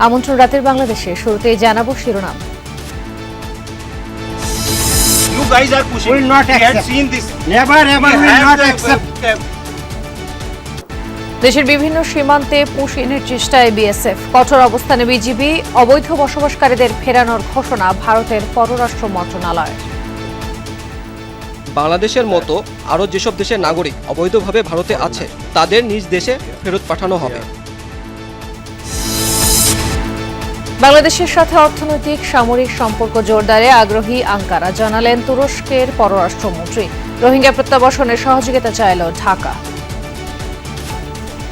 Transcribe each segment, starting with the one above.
আমন্ত্রণ রাতের বাংলাদেশে। শুরুতেই জানাবো শিরোনাম। You guys are pushing. Will not We had accept. seen this. Never ever We will had not the- accept. দেশের বিভিন্ন সীমান্তে পুশিনের চেষ্টায় বিএসএফ, কঠোর অবস্থানে বিজিবি, অবৈধ বসবাসকারীদের ফেরানোর ঘোষণা ভারতের পররাষ্ট্র মন্ত্রণালয়ের। বাংলাদেশের মতো আরও যেসব দেশের নাগরিক অবৈধভাবে ভারতে আছে তাদের নিজ দেশে ফেরত পাঠানো হবে। বাংলাদেশের সাথে অর্থনৈতিক সামরিক সম্পর্ক জোরদারে আগ্রহী আঙ্কারা, জানালেন তুরস্কের পররাষ্ট্রমন্ত্রী। রোহিঙ্গা প্রত্যাবাসনে সহযোগিতা চাইল ঢাকা।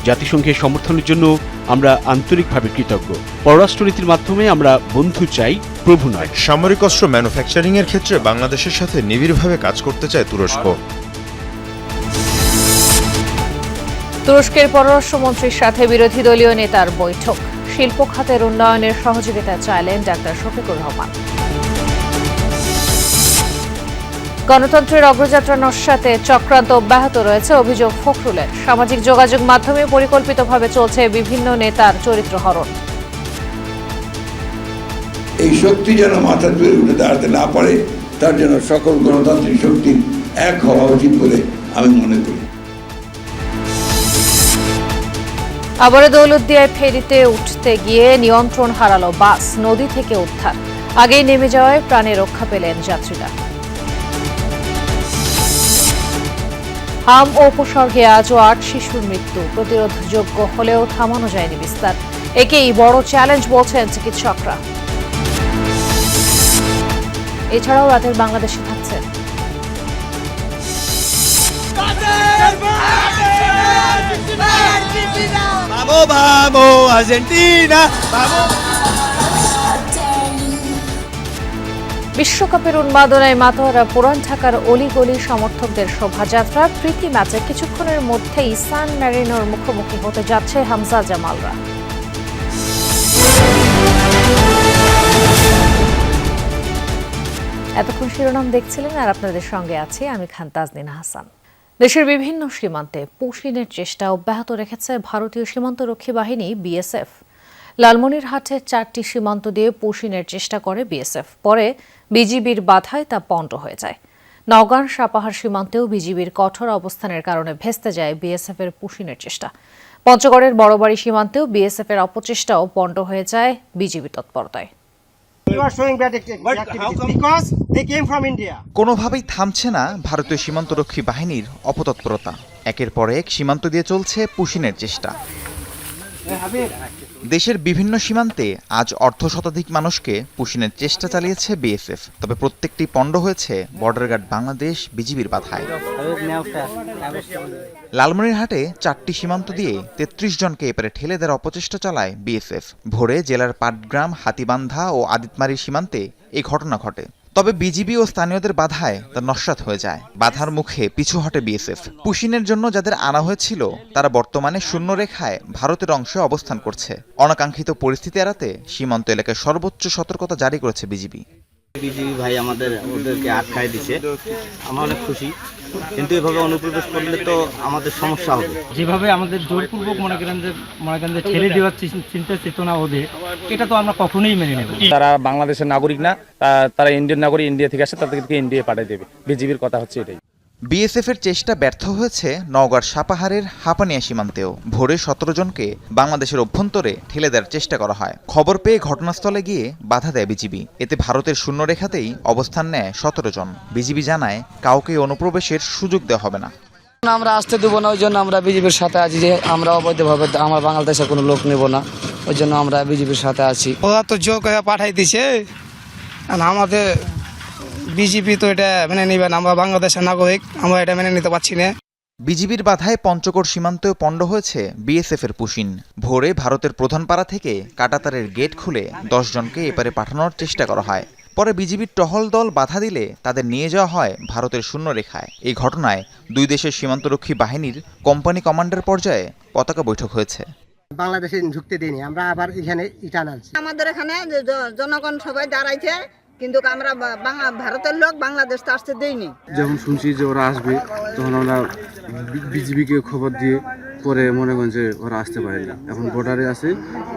জাতিসংঘের সমর্থনের জন্য আমরা আন্তরিকভাবে কৃতজ্ঞ। পররাষ্ট্রনীতির মাধ্যমে আমরা বন্ধু চাই, প্রভু নয়। সামরিক অস্ত্র ম্যানুফ্যাকচারিং এর ক্ষেত্রে বাংলাদেশের সাথে নিবিড়ভাবে কাজ করতে চায় তুরস্ক। তুরস্কের পররাষ্ট্রমন্ত্রীর সাথে বিরোধী দলীয় নেতার বৈঠক। শিল্প খাতের উন্নয়নের সহযোগিতা চাইলেন ডাক্তার শফিকুর রহমান। গণতন্ত্রের অগ্রযাত্রা নস্যাতে চক্রান্ত অব্যাহত রয়েছে, অভিযোগ ফখরুলের। সামাজিক যোগাযোগ মাধ্যমে পরিকল্পিতভাবে চলছে বিভিন্ন নেতার চরিত্র হরণ। এই শক্তি যেন মাথা তুলে উঠে দাঁড়াতে না পারে, তার জন্য সকল গণতান্ত্রিক শক্তির এক হওয়া উচিত বলে আমি মনে করি। আবারও দৌলতদিয়ায় ফেরিতে উঠতে গিয়ে নিয়ন্ত্রণ হারালো বাস, নদী থেকে উদ্ধার। আগেই নেমে যাওয়ায় প্রাণে রক্ষা পেলেন যাত্রীরা। হাম ও উপসর্গে আজও 8 শিশুর মৃত্যু, প্রতিরোধযোগ্য হলেও থামানো যায়নি বিস্তার। একেই বড় চ্যালেঞ্জ বলছেন চিকিৎসকরা। এছাড়াও রাতের বাংলাদেশে থাকছে Vamos, vamos, Argentina. Vamos. বিশ্বকাপের উন্মাদনায় মাতোয়ারা পুরান ঢাকার অলিগলি সমর্থকদের শোভাযাত্রা। প্রীতি ম্যাচে কিছুক্ষণের মধ্যেই সান ম্যারিনোর মুখোমুখি হতে যাচ্ছে হামজা জামালরা। এতক্ষণ শিরোনাম দেখছিলেন, আর আপনাদের সঙ্গে আছি আমি খান তাজনিন হাসান। দেশের বিভিন্ন সীমান্তে পুশিনের চেষ্টা অব্যাহত রেখেছে ভারতীয় সীমান্তরক্ষী বাহিনী বিএসএফ। লালমনিরহাটে 4টি সীমান্ত দিয়ে পুশিনের চেষ্টা করে বিএসএফ, পরে বিজিবির বাধায় তা পণ্ড হয়ে যায়। নওগাঁর সাপাহার সীমান্তেও বিজিবির কঠোর অবস্থানের কারণে ভেস্তে যায় বিএসএফ এর পুশিনের চেষ্টা। পঞ্চগড়ের বড়বাড়ি সীমান্তেও বিএসএফ এর অপচেষ্টাও পণ্ড হয়ে যায় বিজিবি তৎপরতায়। You are showing bad activities because they came from India. কোনোভাবেই থামছে না ভারতীয় সীমান্তরক্ষী বাহিনীর অপতৎপরতা। একের পর এক সীমান্ত দিয়ে চলছে পুশিনের চেষ্টা। দেশের বিভিন্ন সীমান্তে আজ অর্ধশতাধিক মানুষকে পুশিনের চেষ্টা চালিয়েছে বিএসএফ, তবে প্রত্যেকটি পণ্ড হয়েছে বর্ডার গার্ড বাংলাদেশ বিজিবির বাধায়। লালমনিরহাটে 4টি সীমান্ত দিয়ে 33 জনকে এপারে ঠেলে দেওয়ার অপচেষ্টা চালায় বিএসএফ। ভোরে জেলার পাটগ্রাম, হাতিবান্ধা ও আদিতমারির সীমান্তে এই ঘটনা ঘটে, তবে বিজিবি ও স্থানীয়দের বাধায় তা নস্যাৎ হয়ে যায়। বাধার মুখে পিছু হটে বিএসএফ। পুশিনের জন্য যাদের আনা হয়েছিল তারা বর্তমানে শূন্যরেখায় ভারতের অংশে অবস্থান করছে। অনাকাঙ্ক্ষিত পরিস্থিতি এড়াতে সীমান্ত এলাকায় সর্বোচ্চ সতর্কতা জারি করেছে বিজিবি। বিজিবি ভাই ওদেরকে আটকায় দিছে, আমরা অনেক খুশি, কিন্তু এভাবে অনুপ্রবেশ করলে তো আমাদের সমস্যা হবে। যেভাবে আমাদের জোরপূর্বক মনে করেন যে ছেড়ে দেওয়ার চিন্তা চেতনা ওদের, এটা তো আমরা কখনোই মেনে নেব। তারা বাংলাদেশের নাগরিক না, তারা ইন্ডিয়ান নাগরিক, ইন্ডিয়া থেকে আসে, তাদেরকে ইন্ডিয়া পাঠিয়ে দেবে। বিজিবির কথা হচ্ছে এটাই। বিএসএফ এর চেষ্টা ব্যর্থ হয়েছে নওগাঁর সাপাহারের হাপানিয়া সীমান্তেও। ভোরে 17 জনকে বাংলাদেশের অভ্যন্তরে ঠেলে দেওয়ার চেষ্টা করা হয়। খবর পেয়ে ঘটনাস্থলে গিয়ে বাধা দেয় বিজিবি। এতে ভারতের শূন্যরেখাতেই অবস্থান নেয় 17 জন। বিজিবি জানায় কাউকে অনুপ্রবেশের সুযোগ দেওয়া হবে না। আমরা আসতে দেবো না, ওই জন্য আমরা বিজিবির সাথে আছি, যে আমরা অবৈধভাবে আমরা বাংলাদেশের কোনো লোক নেব না, ওই জন্য আমরা বিজিবির সাথে আছি। ওরা তো জোর করে পাঠাই দিছে, আর আমাদের বিজেপি তো এটা মেনে নিবে না। আমরা বাংলাদেশের নাগরিক, আমরা এটা মেনে নিতে পারছি না। বিজিবির বাধায় পঞ্চগড় সীমান্তেও পণ্ড হয়েছে বিএসএফ এর পুশিন। ভোরে ভারতের প্রধানপাড়া থেকে কাঁটাতারের গেট খুলে 10 জনকে এপারে পাঠানোর চেষ্টা করা হয়। পরে বিজিবির টহল দল বাধা দিলে তাদের নিয়ে যাওয়া হয় ভারতের শূন্যরেখায়। এই ঘটনায় দুই দেশের সীমান্তরক্ষী বাহিনীর কোম্পানি কমান্ডার পর্যায়ে পতাকা বৈঠক হয়েছে। বাংলাদেশে ঢুকতে দেয়নি, আমরা আবার এখানে ইটা আনছি। আমাদের এখানে জনগণ সবাই দাঁড়াইছে, কিন্তু আমরা ভারতের লোক বাংলাদেশ আসতে দেইনি। যখন শুনছি যে ওরা আসবে, তখন আমরা বিজিবিকে খবর দিয়ে পরে মনে করেন যে ওরা আসতে পারে না, এখন বর্ডারে আছে,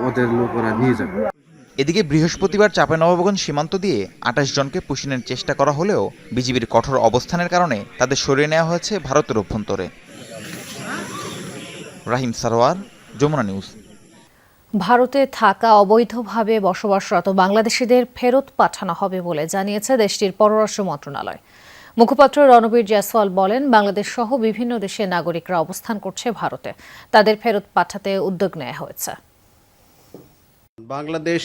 ওদের লোক ওরা নিয়ে যাবে। এদিকে বৃহস্পতিবার চাঁপাইনবাবগঞ্জ সীমান্ত দিয়ে ২৮ জনকে পুশিনের চেষ্টা করা হলেও বিজিবির কঠোর অবস্থানের কারণে তাদের সরিয়ে নেওয়া হয়েছে ভারতের অভ্যন্তরে। রাহিম সারোয়ার, যমুনা নিউজ। ভারতে থাকা অবৈধভাবে বসবাসরত বাংলাদেশিদের ফেরত পাঠানো হবে বলে জানিয়েছে দেশটির পররাষ্ট্র মন্ত্রণালয়। মুখপাত্র রণবীর জয়সওয়াল বলেন, বাংলাদেশ সহ বিভিন্ন দেশের নাগরিকরা অবস্থান করছে ভারতে, তাদের ফেরত পাঠাতে উদ্যোগ নেওয়া হয়েছে। Bangladesh,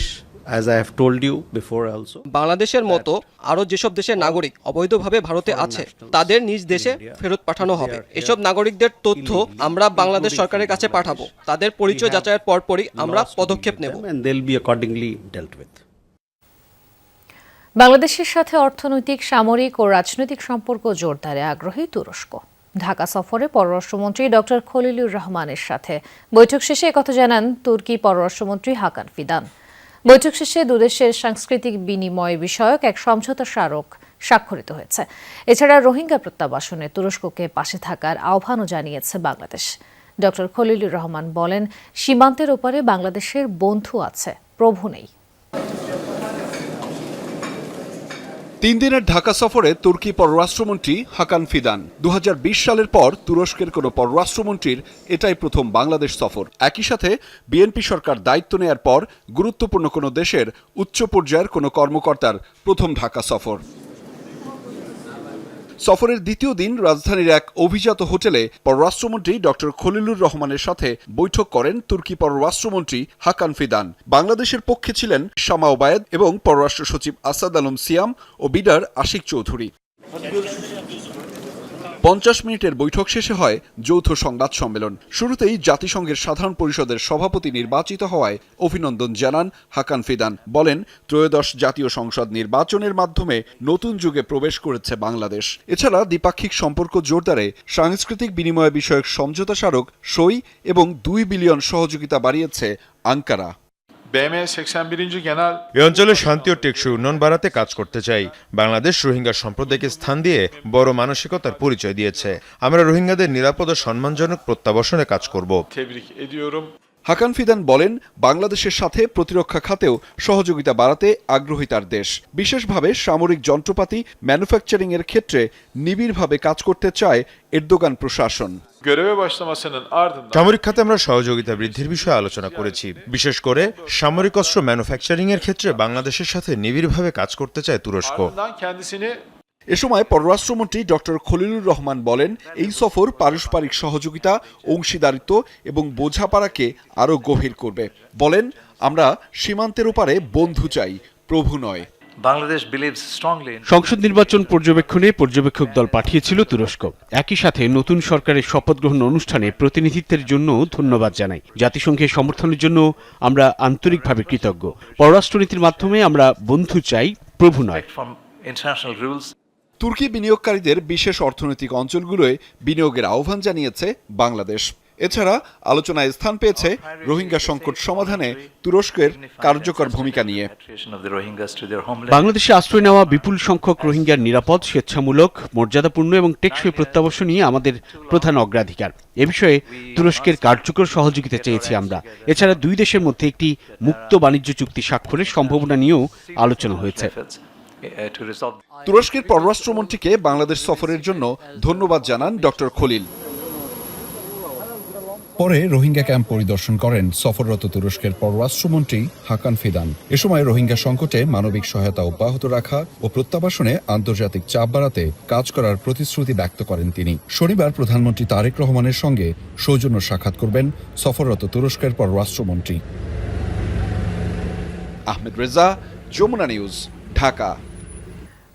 as I have told you before also, বাংলাদেশের মতো আরও যেসব দেশের নাগরিক অবৈধভাবে ভারতে আছে তাদের নিজ দেশে ফেরত পাঠানো হবে। এসব নাগরিকদের তথ্য আমরা বাংলাদেশ সরকারের কাছে পাঠাবো। তাদের পরিচয় যাচাইয়ের পরপরই আমরা পদক্ষেপ নেব। and they'll be accordingly dealt with. বাংলাদেশের সাথে অর্থনৈতিক, সামরিক ও রাজনৈতিক সম্পর্ক জোরদারে আগ্রহী তুরস্ক। ঢাকা সফরে পররাষ্ট্রমন্ত্রী ডক্টর খলিলুর রহমানের সাথে বৈঠক শেষে একথা জানান তুর্কি পররাষ্ট্রমন্ত্রী হাকান ফিদান। বৈঠক শেষে দুদেশের সাংস্কৃতিক বিনিময় বিষয়ক এক সমঝোতা স্মারক স্বাক্ষরিত হয়েছে। এছাড়া রোহিঙ্গা প্রত্যাবাসনে তুরস্ককে পাশে থাকার আহ্বানও জানিয়েছে বাংলাদেশ। ডক্টর খলিলুর রহমান বলেন, সীমান্তের ওপারে বাংলাদেশের বন্ধু আছে, প্রভু নেই। 3 দিনের ঢাকা সফরে তুর্কি পররাষ্ট্রমন্ত্রী হাকান ফিদান। 2020 সালের পর তুরস্কের কোনো পররাষ্ট্রমন্ত্রীর এটাই প্রথম বাংলাদেশ সফর। একই সাথে বিএনপি সরকার দায়িত্ব নেয়ার পর গুরুত্বপূর্ণ কোনো দেশের উচ্চ পর্যায়ের কোনো কর্মকর্তার প্রথম ঢাকা সফর। সফরের দ্বিতীয় দিন রাজধানীর এক অভিজাত হোটেলে পররাষ্ট্রমন্ত্রী ডক্টর খলিলুর রহমানের সাথে বৈঠক করেন তুর্কি পররাষ্ট্রমন্ত্রী হাকান ফিদান। বাংলাদেশের পক্ষে ছিলেন শামা ওবায়েদ এবং পররাষ্ট্র সচিব আসাদ আলম সিয়াম ও বিডার আশিক চৌধুরী। 50 মিনিটের বৈঠক শেষে হয় যৌথ সংবাদ সম্মেলন। শুরুতেই জাতিসংঘের সাধারণ পরিষদের সভাপতি নির্বাচিত হওয়ায় অভিনন্দন জানান হাকান ফিদান। বলেন, ত্রয়োদশ জাতীয় সংসদ নির্বাচনের মাধ্যমে নতুন যুগে প্রবেশ করেছে বাংলাদেশ। এছাড়া দ্বিপাক্ষিক সম্পর্ক জোরদারে সাংস্কৃতিক বিনিময় বিষয়ক সমঝোতা স্মারক সই এবং 2 বিলিয়ন সহযোগিতা বাড়িয়েছে আঙ্কারা। এ অঞ্চলে শান্তি ও টেকসই উন্নয়ন বাড়াতে কাজ করতে চাই। বাংলাদেশ রোহিঙ্গা সম্প্রদায়কে স্থান দিয়ে বড় মানসিকতার পরিচয় দিয়েছে। আমরা রোহিঙ্গাদের নিরাপদ ও সম্মানজনক প্রত্যাবাসনে কাজ করব। হাকান ফিদান বলেন, বাংলাদেশের সাথে প্রতিরক্ষা খাতেও সহযোগিতা বাড়াতে আগ্রহী তার দেশ। বিশেষভাবে সামরিক যন্ত্রপাতি ম্যানুফ্যাকচারিং এর ক্ষেত্রে নিবিড়ভাবে কাজ করতে চায় এরদোগান প্রশাসন। সামরিক খাতে আমরা সহযোগিতা বৃদ্ধির বিষয়ে আলোচনা করেছি। বিশেষ করে সামরিক অস্ত্র ম্যানুফ্যাকচারিং এর ক্ষেত্রে বাংলাদেশের সাথে নিবিড়ভাবে কাজ করতে চায় তুরস্ক। এ সময় পররাষ্ট্রমন্ত্রী ডক্টর খলিলুর রহমান বলেন, এই সফর পারস্পরিক সহযোগিতা, অংশীদারিত্ব এবং বোঝাপড়াকে আরও গভীর করবে। বলেন, আমরা সীমান্তের ওপারে বন্ধু চাই, প্রভু নয়। সংসদ নির্বাচন পর্যবেক্ষণে পর্যবেক্ষক দল পাঠিয়েছিল তুরস্ক। একই সাথে নতুন সরকারের শপথ গ্রহণ অনুষ্ঠানে প্রতিনিধিত্বের জন্য ধন্যবাদ জানাই। জাতিসংঘের সমর্থনের জন্য আমরা আন্তরিকভাবে কৃতজ্ঞ। পররাষ্ট্রনীতির মাধ্যমে আমরা বন্ধু চাই, প্রভু নয়। তুর্কি বিনিয়োগকারীদের বিশেষ অর্থনৈতিক অঞ্চলগুলোয় বিনিয়োগের আহ্বান জানিয়েছে বাংলাদেশ। এছাড়া আলোচনায় স্থান পেয়েছে রোহিঙ্গা সংকট সমাধানে তুরস্কের কার্যকর ভূমিকা নিয়ে। বাংলাদেশে আশ্রয় নেওয়া বিপুল সংখ্যক রোহিঙ্গার নিরাপদ, স্বেচ্ছামূলক, মর্যাদাপূর্ণ এবং টেকসই প্রত্যাবাসনই আমাদের প্রধান অগ্রাধিকার। এ বিষয়ে তুরস্কের কার্যকর সহযোগিতা চেয়েছি আমরা। এছাড়া 2 দেশের মধ্যে একটি মুক্ত বাণিজ্য চুক্তি স্বাক্ষরের সম্ভাবনা নিয়েও আলোচনা হয়েছে। তুরস্কের পররাষ্ট্রমন্ত্রীকে বাংলাদেশ সফরের জন্য ধন্যবাদ জানান ডক্টর খলিল। পরে রোহিঙ্গা ক্যাম্প পরিদর্শন করেন সফররত তুরস্কের পররাষ্ট্রমন্ত্রী হাকান ফিদান। এ সময় রোহিঙ্গা সংকটে মানবিক সহায়তা অব্যাহত রাখা ও প্রত্যাবাসনে আন্তর্জাতিক চাপ বাড়াতে কাজ করার প্রতিশ্রুতি ব্যক্ত করেন তিনি। শনিবার প্রধানমন্ত্রী তারেক রহমানের সঙ্গে সৌজন্য সাক্ষাৎ করবেন সফররত তুরস্কের পররাষ্ট্রমন্ত্রী। আহমেদ রেজা, যমুনা নিউজ, ঢাকা।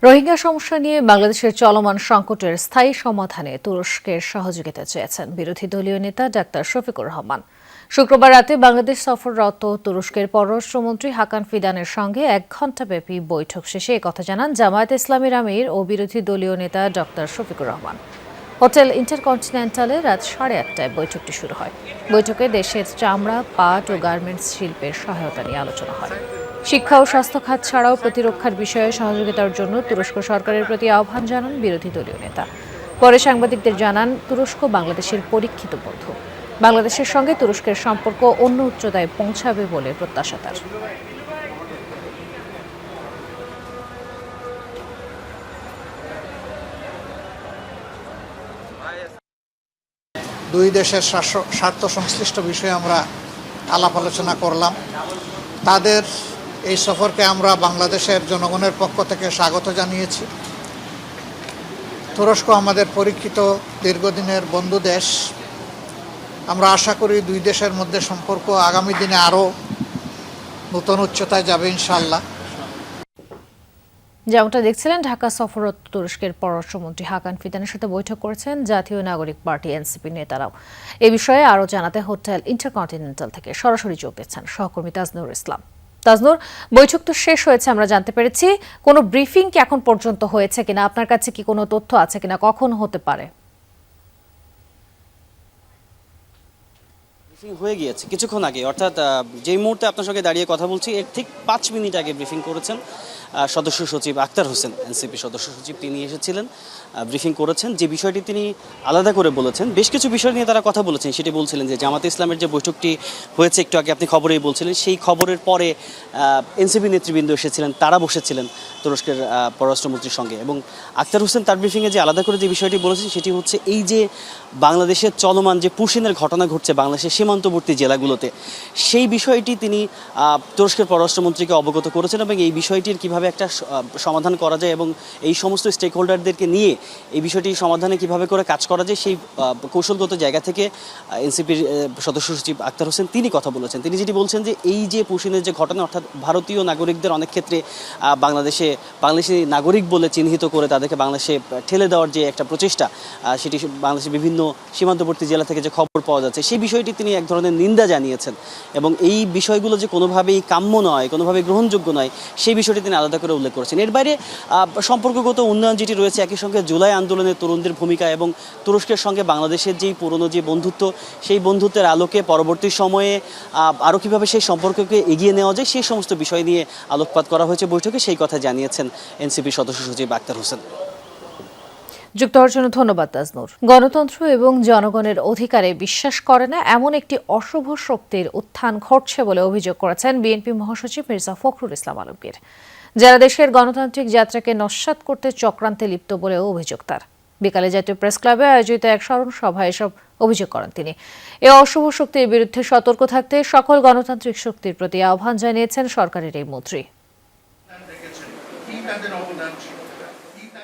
রোহিঙ্গা সমস্যা নিয়ে বাংলাদেশের চলমান সংকটের স্থায়ী সমাধানে তুরস্কের সহযোগিতা চেয়েছেন বিরোধী দলীয় নেতা ডাক্তার শফিকুর রহমান। শুক্রবার রাতে বাংলাদেশ সফররত তুরস্কের পররাষ্ট্রমন্ত্রী হাকান ফিদানের সঙ্গে 1 ঘণ্টাব্যাপী বৈঠক শেষে একথা জানান জামায়াতে ইসলামীর আমির ও বিরোধী দলীয় নেতা ডাক্তার শফিকুর রহমান। হোটেল ইন্টারকন্টিনেন্টালে রাত 1:30টায় বৈঠকটি শুরু হয়। বৈঠকে দেশের চামড়া, পাট ও গার্মেন্টস শিল্পের সহায়তা নিয়ে আলোচনা হয়। শিক্ষা ও স্বাস্থ্য খাত ছাড়াও প্রতিরক্ষার বিষয়ে সহযোগিতার জন্য তুরস্ক সরকারের প্রতি আহ্বান জানান বিরোধী দলীয় নেতা। পরে সাংবাদিকদের জানান, তুরস্ক বাংলাদেশের পরীক্ষিত বন্ধু। বাংলাদেশের সঙ্গে তুরস্কের সম্পর্ক অন্য উচ্চতায় পৌঁছাবে বলে প্রত্যাশা তার। দুই দেশের স্বার্থ সংশ্লিষ্ট বিষয়ে আমরা আলাপ আলোচনা করলাম। তাদের এই সফরকে আমরা বাংলাদেশের জনগণের পক্ষ থেকে স্বাগত জানিয়েছি। তুরস্ক আমাদের পরীক্ষিত দীর্ঘদিনের বন্ধু দেশ। আমরা আশা করি দুই দেশের মধ্যে সম্পর্ক আগামী দিনে আরও নতুন উচ্চতায় যাবে ইনশাআল্লাহ। যেমনটা দেখছিলেন, ঢাকা সফররত তুরস্কের পররাষ্ট্রমন্ত্রী হাকান ফিদানের সাথে বৈঠক করেছেন জাতীয় নাগরিক পার্টি এনসিপি নেতারাও। এ বিষয়ে আরও জানাতে হোটেল ইন্টারকন্টিনেন্টাল থেকে সরাসরি যোগ দিচ্ছেন সহকর্মী তাজনুর ইসলাম। তাজনুর, বৈঠক তো শেষ হয়েছে, আমরা জানতে পেরেছি। কোনো ব্রিফিং কি এখন পর্যন্ত হয়েছে কিনা? আপনার কাছে কি কোনো তথ্য আছে কিনা? কখন হতে পারে? হয়ে গিয়েছে কিছুক্ষণ আগে, অর্থাৎ যেই মুহূর্তে আপনার সঙ্গে দাঁড়িয়ে কথা বলছি এর ঠিক 5 মিনিট আগে ব্রিফিং করেছেন সদস্য সচিব আক্তার হোসেন। এনসিপি সদস্য সচিব তিনি এসেছিলেন, ব্রিফিং করেছেন। যে বিষয়টি তিনি আলাদা করে বলেছেন, বেশ কিছু বিষয় নিয়ে তারা কথা বলেছেন। সেটি বলছিলেন যে জামাতে ইসলামের যে বৈঠকটি হয়েছে একটু আগে আপনি খবরেই বলছিলেন, সেই খবরের পরে এনসিপি নেতৃবৃন্দ এসেছিলেন, তারা বসেছিলেন তুরস্কের পররাষ্ট্রমন্ত্রীর সঙ্গে। এবং আক্তার হোসেন তার ব্রিফিংয়ে যে আলাদা করে যে বিষয়টি বলেছেন সেটি হচ্ছে এই যে বাংলাদেশের চলমান যে পুশিনের ঘটনা ঘটছে বাংলাদেশের সীমান্তবর্তী জেলাগুলোতে, সেই বিষয়টি তিনি তুরস্কের পররাষ্ট্রমন্ত্রীকে অবগত করেছেন এবং এই বিষয়টির কীভাবে একটা সমাধান করা যায় এবং এই সমস্ত স্টেক হোল্ডারদেরকে নিয়ে এই বিষয়টি সমাধানে কিভাবে করে কাজ করা যায় সেই কৌশলগত জায়গা থেকে এনসিপির সদস্য সচিব আক্তার হোসেন তিনি কথা বলেছেন। তিনি যেটি বলছেন যে এই যে পুশিনের যে ঘটনা, অর্থাৎ ভারতীয় নাগরিকদের অনেক ক্ষেত্রে বাংলাদেশি নাগরিক বলে চিহ্নিত করে তাদেরকে বাংলাদেশে ঠেলে দেওয়ার যে একটা প্রচেষ্টা, সেটি বাংলাদেশের বিভিন্ন সীমান্তবর্তী জেলা থেকে যে খবর পাওয়া যাচ্ছে সেই বিষয়টি তিনি এক ধরনের নিন্দা জানিয়েছেন এবং এই বিষয়গুলো যে কোনোভাবেই কাম্য নয়, কোনোভাবেই গ্রহণযোগ্য নয়, সেই বিষয়টি তিনি আলাদা করে উল্লেখ করেছেন। এর বাইরে সম্পর্কগত উন্নয়ন যেটি রয়েছে, একই সঙ্গে জুলাই আন্দোলনের তরুণদের ভূমিকা এবং তুরস্কের সঙ্গে বাংলাদেশের যেই পুরনো যে বন্ধুত্ব, সেই বন্ধুত্বের আলোকে পরবর্তী সময়ে আরও কীভাবে সেই সম্পর্ককে এগিয়ে নেওয়া যায় সেই সমস্ত বিষয় নিয়ে আলোকপাত করা হয়েছে বৈঠকে, সেই কথা জানিয়েছেন এনসিপি সদস্য সচিব আক্তার হোসেন। যুক্ত হওয়ার জন্য ধন্যবাদ তাজনুর। গণতন্ত্র এবং জনগণের অধিকারে বিশ্বাস করে না এমন একটি অশুভ শক্তির উত্থান ঘটছে বলে অভিযোগ করেছেন বিএনপি মহাসচিব মির্জা ফখরুল ইসলাম আলমগীর, যারা দেশের গণতান্ত্রিক যাত্রাকে নস্যাৎ করতে চক্রান্তে লিপ্ত বলেও অভিযোগ তার। বিকালে জাতীয় প্রেস ক্লাবে আয়োজিত এক স্মরণ সভায় এসব অভিযোগ করেন তিনি। এই অশুভ শক্তির বিরুদ্ধে সতর্ক থাকতে সকল গণতান্ত্রিক শক্তির প্রতি আহ্বান জানিয়েছেন সরকারের এই মন্ত্রী।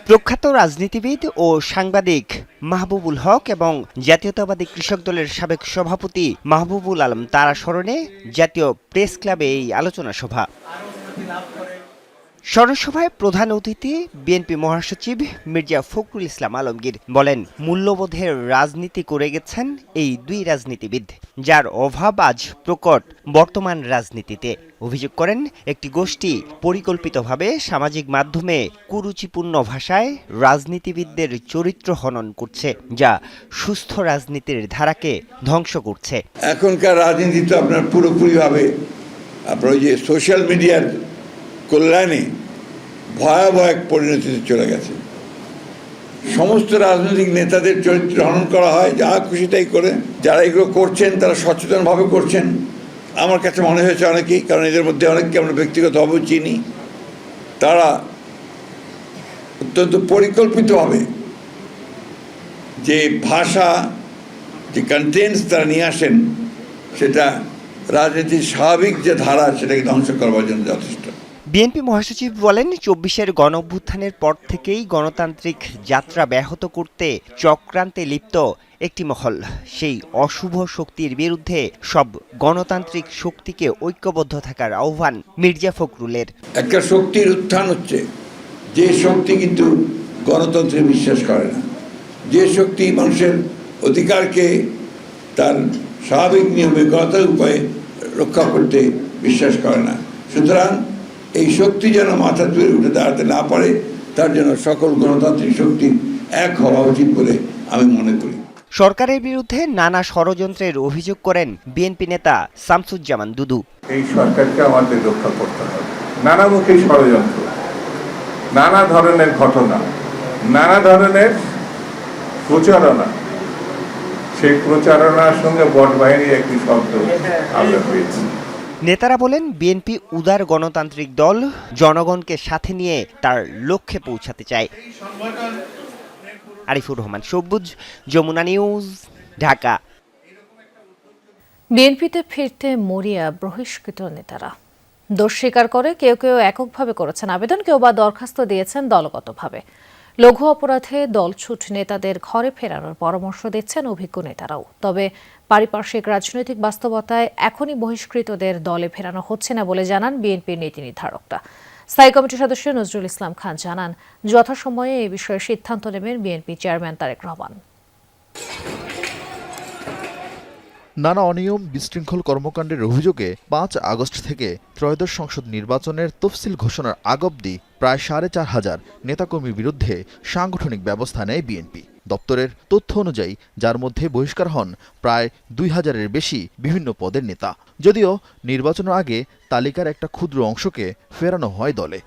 প্রখ্যাত রাজনীতিবিদ ও সাংবাদিক মাহবুবুল হক এবং জাতীয়তাবাদী কৃষক দলের সাবেক সভাপতি মাহবুবুল আলম তারা স্মরণে জাতীয় প্রেস ক্লাবে এই আলোচনা সভা। স্মরণসভায় প্রধান অতিথি বিএনপি মহাসচিব মির্জা ফখরুল ইসলাম আলমগীর বলেন, মূল্যবোধের রাজনীতি করে গেছেন এই দুই রাজনীতিবিদ, যার অভাব আজ প্রকট বর্তমান রাজনীতিতে। অভিযোগ করেন, একটি গোষ্ঠী পরিকল্পিতভাবে সামাজিক মাধ্যমে কুরুচিপূর্ণ ভাষায় রাজনীতিবিদদের চরিত্র হনন করছে, যা সুস্থ রাজনীতির ধারাকে ধ্বংস করছে। এখনকার রাজনীতি তো আপনার পুরোপুরিভাবে আপনার ওই যে সোশ্যাল মিডিয়ার কল্যাণে ভয়াবহ এক পরিণতিতে চলে গেছে। সমস্ত রাজনৈতিক নেতাদের চরিত্র হনন করা হয়, যা খুশি তাই করে। যারা এগুলো করছেন তারা সচেতনভাবে করছেন আমার কাছে মনে হয়েছে অনেকেই, কারণ এদের মধ্যে অনেককে আমরা ব্যক্তিগতভাবেও চিনি। তারা অত্যন্ত পরিকল্পিতভাবে যে ভাষা, যে কন্টেন্টস তারা নিয়ে আসেন, সেটা রাজনীতির স্বাভাবিক যে ধারা সেটাকে ধ্বংস করবার জন্য যথেষ্ট। বিএনপি মহাসচিব বলেন, ২৪-এর গণঅভ্যুত্থানের পর থেকেই গণতান্ত্রিক যাত্রা ব্যাহত করতে চক্রান্তে লিপ্ত একটি মহল। সেই অশুভ শক্তির বিরুদ্ধে সব গণতান্ত্রিক শক্তিকে ঐক্যবদ্ধ থাকার আহ্বান মির্জা ফখরুলের। একটা শক্তির উত্থান হচ্ছে, যে শক্তি কিন্তু গণতন্ত্রে বিশ্বাস করে না, যে শক্তি মানুষের অধিকারকে তার স্বাভাবিক নিয়মে গণতান্ত্রিক উপায়ে রক্ষা করতে বিশ্বাস করে না। সুতরাং এই শক্তি যেন মাথা তুলে উঠে দাঁড়াতে না পারে, তার জন্য সকল গণতান্ত্রিক শক্তি এক হওয়া উচিত বলে আমি মনে করি। সরকারের বিরুদ্ধে নানা ষড়যন্ত্রের অভিযোগ করেন বিএনপি নেতা শামসুজ্জামান দুদু। এই সরকারকে আমাদের রক্ষা করতে হবে। নানামুখী ষড়যন্ত্র, নানা ধরনের ঘটনা, নানা ধরনের প্রচারণা, সেই প্রচারণার সঙ্গে বট বাহিনীর একটি শব্দ আমরা পেয়েছি। নেতারা বলেন বিএনপি উদার গণতান্ত্রিক দল, জনগণকে সাথে নিয়ে তার লক্ষ্যে পৌঁছাতে চায়। আরিফুর রহমান সবুজ, যমুনা নিউজ, ঢাকা। বিএনপিতে ফিরতে মরিয়া বহিষ্কৃত নেতারা। দোষ স্বীকার করে কেউ কেউ এককভাবে করেছেন আবেদন, কেউ বা দরখাস্ত দিয়েছেন দলগতভাবে। লঘু অপরাধে দলছুট নেতাদের ঘরে ফেরানোর পরামর্শ দিচ্ছেন অভিজ্ঞ নেতারাও। তবে পারিপার্শ্বিক রাজনৈতিক বাস্তবতায় এখনই বহিষ্কৃতদের দলে ফেরানো হচ্ছে না বলে জানান বিএনপির নীতি নির্ধারকরা। স্থায়ী কমিটির সদস্য নজরুল ইসলাম খান জানান, যথাসময়ে এ বিষয়ে সিদ্ধান্ত নেবেন বিএনপি চেয়ারম্যান তারেক রহমান। নানা অনিয়ম, বিশৃঙ্খল কর্মকাণ্ডের অভিযোগে 5 আগস্ট থেকে ত্রয়োদশ সংসদ নির্বাচনের তফসিল ঘোষণার আগ অবধি প্রায় 4,500 নেতাকর্মীর বিরুদ্ধে সাংগঠনিক ব্যবস্থা নেয় বিএনপি। দপ্তরের তথ্য অনুযায়ী যার মধ্যে বহিষ্কার হন প্রায় 2000-এর বেশি বিভিন্ন পদের নেতা। যদিও নির্বাচনের আগে তালিকার একটা ক্ষুদ্র অংশকে ফেরানো হয় দলে।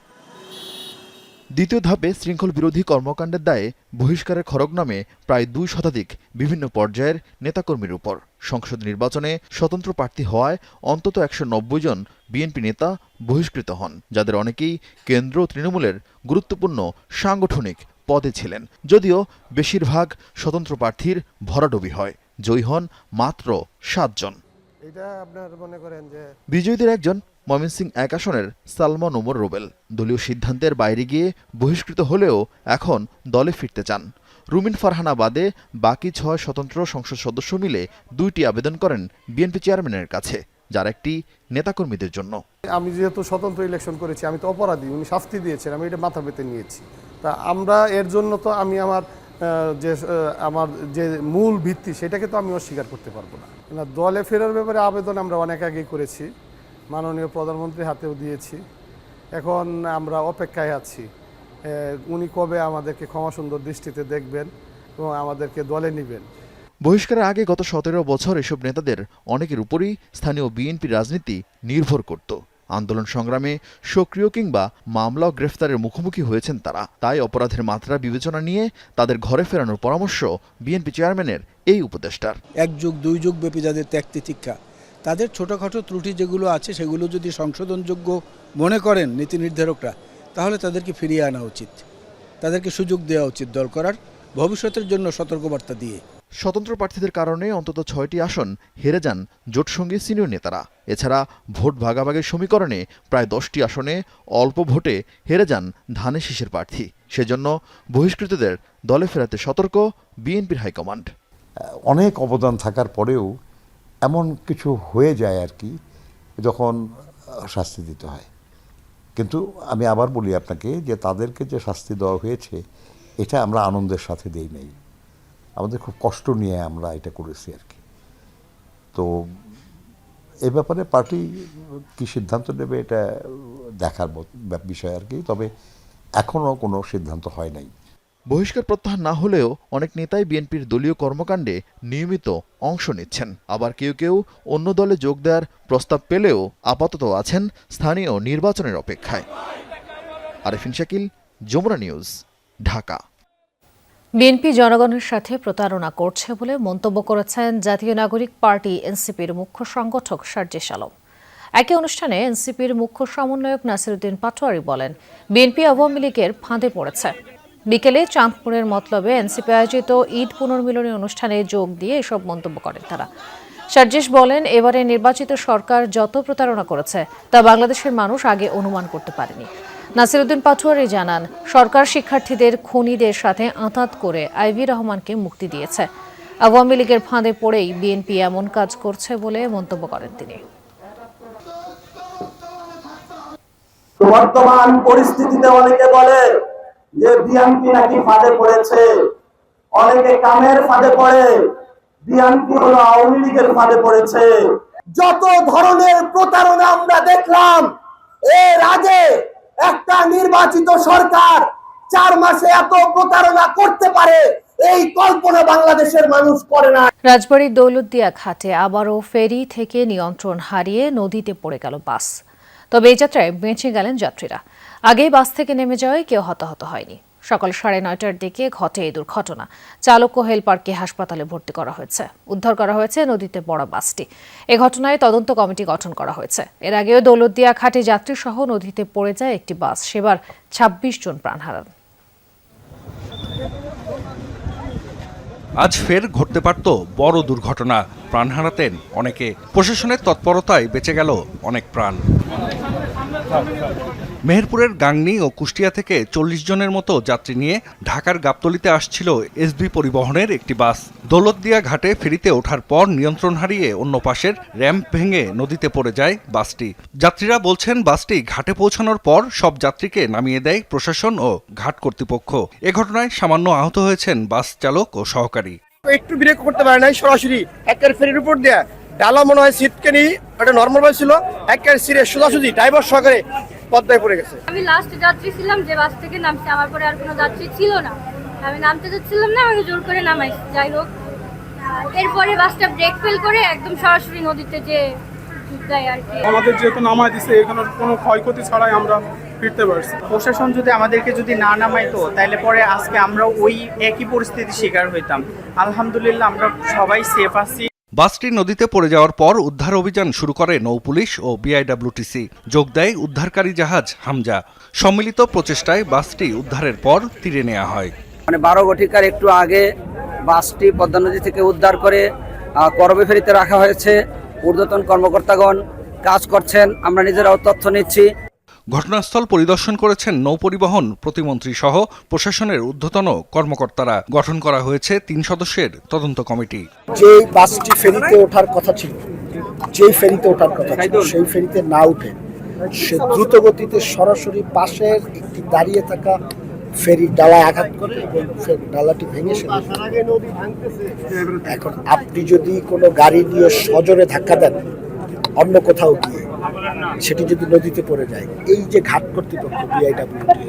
দ্বিতীয় ধাপে শৃঙ্খল বিরোধী কর্মকাণ্ডের দায়ে বহিষ্কারের খড়গনামে প্রায় 2 শতাধিক বিভিন্ন পর্যায়ের নেতাকর্মীর উপর। সংসদ নির্বাচনে স্বতন্ত্র প্রার্থী হওয়ায় অন্তত 190 জন বিএনপি নেতা বহিষ্কৃত হন, যাদের অনেকেই কেন্দ্র তৃণমূলের গুরুত্বপূর্ণ সাংগঠনিক পদে ছিলেন। যদিও বেশিরভাগ স্বতন্ত্র প্রার্থীর ভরাডুবি হয়, জয়ী হন মাত্র 7 জন। বিজয়ীদের একজন ময়মনসিংহ 1 আসনের সালমান ওমর রুবেল। দলীয় সিদ্ধান্তের বাইরে গিয়ে বহিষ্কৃত হলেও এখন দলে ফিরতে চান। রুমিন ফারহানা বাদে বাকি 6 স্বতন্ত্র সংসদ সদস্য মিলে 2টি আবেদন করেন বিএনপি চেয়ারম্যানের কাছে, যার একটি নেতাকর্মীদের জন্য। আমি যেহেতু স্বতন্ত্র ইলেকশন করেছি, আমি তো অপরাধী, উনি শাস্তি দিয়েছেন, আমি এটা মাথা পেতে নিয়েছি। তা আমরা এর জন্য তো আমি আমার যে মূল ভিত্তি সেটাকে তো আমি অস্বীকার করতে পারবো না। দলে ফেরার ব্যাপারে আবেদন আমরা অনেক আগেই করেছি, মাননীয় প্রধানমন্ত্রীর হাতেও দিয়েছি। এখন আমরা অপেক্ষায় আছি উনি কবে আমাদেরকে ক্ষমা সুন্দর দৃষ্টিতে দেখবেন এবং আমাদেরকে দলে নেবেন। বহিষ্কারের আগে গত 17 বছর এসব নেতাদের অনেকের উপরই স্থানীয় বিএনপি রাজনীতি নির্ভর করত। আন্দোলন সংগ্রামে সক্রিয় কিংবা মামলা ও গ্রেফতারের মুখোমুখি হয়েছেন তারা। তাই অপরাধের মাত্রা বিবেচনা নিয়ে তাদের ঘরে ফেরানোর পরামর্শ বিএনপি চেয়ারম্যানের এই উপদেষ্টার। 1 যুগ 2 যুগ ব্যাপী যাদের ত্যাগ তিতিক্ষা, তাদের ছোটোখাটো ত্রুটি যেগুলো আছে সেগুলো যদি সংশোধনযোগ্য মনে করেন নীতি নির্ধারকরা, তাহলে তাদেরকে ফিরিয়ে আনা উচিত, তাদেরকে সুযোগ দেওয়া উচিত দল করার, ভবিষ্যতের জন্য সতর্কবার্তা দিয়ে। স্বতন্ত্র প্রার্থীদের কারণে অন্তত 6টি আসন হেরে যান জোটসঙ্গী সিনিয়র নেতারা। এছাড়া ভোট ভাগাভাগির সমীকরণে প্রায় 10টি আসনে অল্প ভোটে হেরে যান ধানে শীষের প্রার্থী। সেজন্য বহিষ্কৃতদের দলে ফেরাতে সতর্ক বিএনপির হাইকমান্ড। অনেক অবদান থাকার পরেও এমন কিছু হয়ে যায় আর কি, যখন শাস্তি দিতে হয়। কিন্তু আমি আবার বলি আপনাকে যে তাদেরকে যে শাস্তি দেওয়া হয়েছে এটা আমরা আনন্দের সাথে দেই নাই, আমাদের খুব কষ্ট নিয়ে আমরা এটা করেছি আর কি। তো এ ব্যাপারে পার্টি কি সিদ্ধান্ত নেবে এটা দেখার বিষয় আর কি, তবে এখনও কোনো সিদ্ধান্ত হয় নাই। বহিষ্কার প্রত্যাহার না হলেও অনেক নেতাই বিএনপির দলীয় কর্মকাণ্ডে নিয়মিত অংশ নিচ্ছেন। আবার কেউ কেউ অন্য দলে যোগ দেওয়ার প্রস্তাব পেলেও আপাতত আছেন স্থানীয় নির্বাচনের অপেক্ষায়। আরিফিন শাকিল, যমুনা নিউজ, ঢাকা। বিএনপি জনগণের সাথে প্রতারণা করছে বলে মন্তব্য করেছেন জাতীয় নাগরিক পার্টি এনসিপির মুখ্য সংগঠক সার্জিস আলম। একই অনুষ্ঠানে এনসিপির মুখ্য সমন্বয়ক নাসিরউদ্দিন পাটোয়ারি বলেন, বিএনপি আওয়ামী লীগের ফাঁদে পড়েছে। বিকেলে চাঁদপুরের মতলবে এনসিপি আয়োজিত ঈদ পুনর্মিলনী অনুষ্ঠানে যোগ দিয়ে এসব মন্তব্য করেন তারা। সার্জিস বলেন, এবারে নির্বাচিত সরকার যত প্রতারণা করেছে তা বাংলাদেশের মানুষ আগে অনুমান করতে পারেনি। নাসিরউদ্দিন পাটোয়ারি জানান, সরকার শিক্ষার্থীদের খুনিদের সাথে আঁতাত করে আইভি রহমানকে মুক্তি দিয়েছে। আওয়ামী লীগের ফাঁদে পড়েই বিএনপি এমন কাজ করছে বলে মন্তব্য করেন তিনি। বর্তমান পরিস্থিতিতে অনেকে বলে যে বিএনপি নাকি ফাঁদে পড়েছে, অনেকে কামের ফাঁদে পড়ে, বিএনপি হলো আওয়ামী লীগের ফাঁদে পড়েছে। যত ধরনের প্রতারণা আমরা দেখলাম, এর আগে একটা নির্বাচিত সরকার 4 মাসে এত প্রতারণা করতে পারে এই কল্পনা বাংলাদেশের মানুষ করে না। রাজবাড়ীর দৌলতদিয়া ঘাটে আবারও ফেরি থেকে নিয়ন্ত্রণ হারিয়ে নদীতে পড়ে গেল বাস। তবে এই যাত্রায় বেঁচে গেলেন যাত্রীরা। আগেই বাস থেকে নেমে যাওয়ায় কেউ হতাহত হয়নি। সকাল 9:30টার দিকে ঘটে এই দুর্ঘটনা। চালক ও হেলপারকে হাসপাতালে ভর্তি করা হয়েছে। উদ্ধার করা হয়েছে নদীতে পড়া বাসটি। এ ঘটনায় তদন্ত কমিটি গঠন করা হয়েছে। এর আগেও দৌলতদিয়া ঘাটে যাত্রীসহ নদীতে পড়ে যায় একটি বাস। সেবার 26 জন প্রাণ হারান। আজ ফের ঘটতে পারত বড় দুর্ঘটনা, প্রাণ হারাতেন অনেকে। প্রশাসনের তৎপরতায় বেঁচে গেল অনেক প্রাণ। মেহেরপুরের গাংনী ও কুষ্টিয়া থেকে 40 জনের মতো যাত্রী নিয়ে ঢাকার গাবতলীতে আসছিল এসবি পরিবহনের একটি বাস। দৌলতদিয়া ঘাটে ফেরিতে ওঠার পর নিয়ন্ত্রণ হারিয়ে অন্য পাশের র্যাম্প ভেঙে নদীতে পড়ে যায় বাসটি। যাত্রীরা বলছেন বাসটি ঘাটে পৌঁছানোর পর সব যাত্রীকে নামিয়ে দেয় প্রশাসন ও ঘাট কর্তৃপক্ষ। এ ঘটনায় সামান্য আহত হয়েছেন বাস চালক ও সহকারী। একটু ব্রেক করতে পারে নাই, সরাসরি একের ফেরির উপর দেয়া ডালা মনে হয় সিটকে নিয়ে একটা নর্মাল বাস ছিল, একের সিরে সোজাসুজি ড্রাইভার সহকারে পদ্মায় পড়ে গেছে। আমি লাস্ট যাত্রী ছিলাম, যে বাস থেকে নামছে, আমার পরে আর কোনো যাত্রী ছিল না। আমি নামতে যাচ্ছিলাম না, আমাকে জোর করে নামাইছে। যাই হোক, এরপরে বাসটা ব্রেক ফেল করে একদম সরাসরি নদীতে যে যায় আর কি। আমাদের যেহেতু নামায় দিছে, এখানে কোনো ক্ষয়ক্ষতি ছাড়াই আমরা ফিরতে পারছি। প্রশাসন যদি আমাদেরকে যদি না নামাইতো তাহলে পরে আজকে আমরা ওই একই পরিস্থিতির শিকার হইতাম। আলহামদুলিল্লাহ আমরা সবাই সেফ আছি। বাসটি নদীতে পড়ে যাওয়ার পর উদ্ধার অভিযান শুরু করে নৌপুলিশ ও বিআইডব্লিউটিসি। যোগ দেয় উদ্ধারকারী জাহাজ হামজা। সম্মিলিত প্রচেষ্টায় বাসটি উদ্ধারের পর তীরে নেওয়া হয়। 12 ঘটিকার একটু আগে বাসটি পদ্মা নদী থেকে উদ্ধার করে করবে ফেরিতে রাখা হয়েছে। ঊর্ধ্বতন কর্মকর্তাগণ কাজ করছেন, আমরা নিজেরাও তথ্য নিচ্ছি। ঘটনাস্থল পরিদর্শন করেছেন নৌপরিবহন প্রতিমন্ত্রী সহ প্রশাসনের ঊর্ধ্বতন কর্মকর্তারা। গঠন করা হয়েছে 3 সদস্যের তদন্ত কমিটি। যে বাসটি ফেরিতে ওঠার কথা ছিল, সেই ফেরিতে না উঠে সে দ্রুত গতিতে সরাসরি পাশের একটি দাঁড়িয়ে থাকা ফেরি ডালায় আঘাত করে এবং ডালাটি ভেঙে সে। এখন আপনি যদি কোনো গাড়ি নিয়ে সজোরে ধাক্কা দেন অন্য কোথাও গিয়ে, সেটি যদি নদীতে পড়ে যায়, এই যে ঘাট কর্তৃপক্ষ বিআইডব্লিউটি,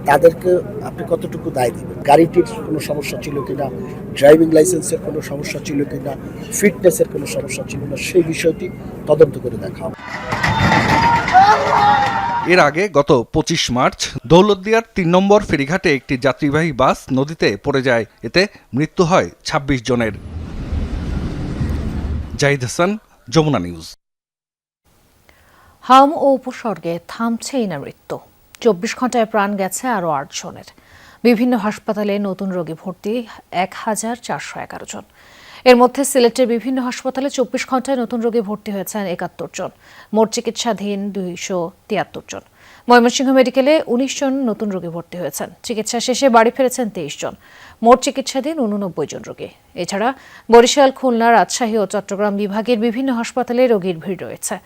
তাদেরকে আপনি কতটুকু দায় দিবেন? গাড়িটির কোনো সমস্যা ছিল কিনা, ড্রাইভিং লাইসেন্সের কোনো সমস্যা ছিল কিনা, ফিটনেসের কোনো সমস্যা ছিল না, সেই বিষয়টি তদন্ত করে দেখা হবে। এর আগে গত 25 মার্চ দৌলতদিয়ার 3 নম্বর ফেরিঘাটে একটি যাত্রীবাহী বাস নদীতে পড়ে যায়। এতে মৃত্যু হয় 26 জনের। জাহিদ হাসান, যমুনা নিউজ। হাম ও উপসর্গে থামছেই না মৃত্যু। 24 ঘন্টায় প্রাণ গেছে আরও 8 জনের। বিভিন্ন হাসপাতালে নতুন রোগী ভর্তি 1411 জন। এর মধ্যে সিলেটের বিভিন্ন হাসপাতালে 24 ঘন্টায় নতুন রোগী ভর্তি হয়েছেন 71 জন। মোট চিকিৎসাধীন 273 জন। ময়মনসিংহ মেডিকেলে 19 জন নতুন রোগী ভর্তি হয়েছেন। চিকিৎসা শেষে বাড়ি ফিরেছেন 23 জন। মোট চিকিৎসাধীন 89 জন রোগী। এছাড়া বরিশাল, খুলনা, রাজশাহী ও চট্টগ্রাম বিভাগের বিভিন্ন হাসপাতালে রোগীর ভিড় রয়েছে।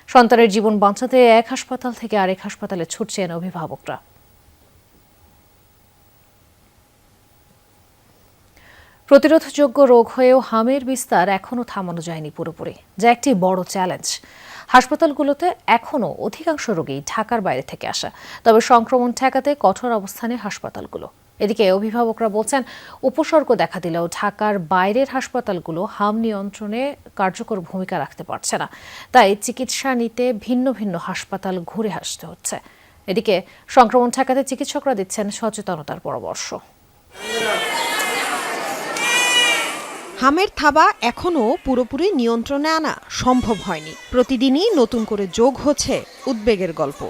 সন্তানের জীবন বাঁচাতে এক হাসপাতাল থেকে আরেক হাসপাতালে ছুটছেন অভিভাবকরা। প্রতিরোধযোগ্য রোগ হয়েও হামের বিস্তার এখনও থামানো যায়নি পুরোপুরি, যা একটি বড় চ্যালেঞ্জ। হাসপাতালগুলোতে এখনও অধিকাংশ রোগী ঢাকার বাইরে থেকে আসা, তবে সংক্রমণ ঠেকাতে কঠোর অবস্থানে হাসপাতালগুলো। এদিকে অভিভাবকরা বলছেন, উপসর্গ দেখা দিলেও ঢাকার বাইরের হাসপাতালগুলো হাম নিয়ন্ত্রণে কার্যকর ভূমিকা রাখতে পারছে না। তাই চিকিৎসা নিতে ভিন্ন ভিন্ন হাসপাতাল ঘুরে আসতে হচ্ছে। এদিকে সংক্রমণ ঠেকাতে চিকিৎসকরা দিচ্ছেন সচেতনতার পরামর্শ। হামের থাবা এখনও পুরোপুরি নিয়ন্ত্রণে আনা সম্ভব হয়নি। প্রতিদিনই নতুন করে যোগ হচ্ছে উদ্বেগের গল্প।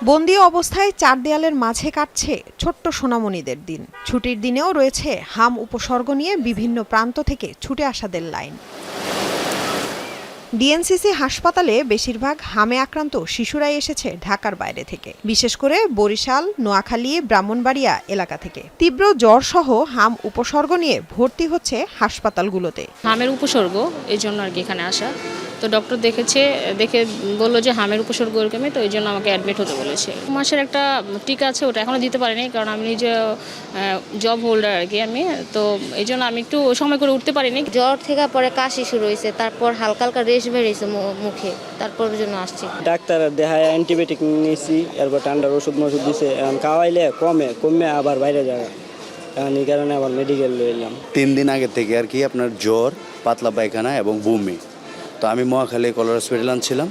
বন্দী অবস্থায় 4 দেয়ালের মাঝে কাটছে ছোট্ট সোনামণিদের দিন। ছুটির দিনেও রয়েছে হাম উপসর্গ নিয়ে বিভিন্ন প্রান্ত থেকে ছুটে আসাদের লাইন। ডিএনসিসি হাসপাতালে বেশিরভাগ হামে আক্রান্ত শিশুরাই এসেছে ঢাকার বাইরে থেকে, বিশেষ করে বরিশাল, নোয়াখালী, ব্রাহ্মণবাড়িয়া এলাকা থেকে। তীব্র জ্বর সহ হাম উপসর্গ নিয়ে ভর্তি হচ্ছে হাসপাতালগুলোতে। হামের উপসর্গ, এই জন্য আর কি এখানে আসা। তো ডক্টর দেখে বললো যে হামের উপসর্গ এরকমই, তো এই জন্য আমাকে অ্যাডমিট হতে বলেছে। মাসের একটা টিকা আছে, ওটা এখনও দিতে পারিনি, কারণ আমি নিজে জব হোল্ডার আর কি আমি, তো এই জন্য আমি একটু সময় করে উঠতে পারিনি। জ্বর থেকে পরে কাশি শুরু হয়েছে, তারপর হালকা হালকা রেশ বেরিয়েছে মুখে, তারপর জন্য আসছি। ডাক্তার দেখায় অ্যান্টিবায়োটিক নিয়েছি, এরপর ঠান্ডার ওষুধ দিছে, খাওয়াইলে কমে আবার বাইরে যায়, এই কারণে আবার মেডিকেল লইলাম। 3 দিন আগে থেকে আর কি আপনার জ্বর, পাতলা পায়খানা এবং বমি। তো আমি মহাখালী কলেরা হসপিটাল আনছিলাম,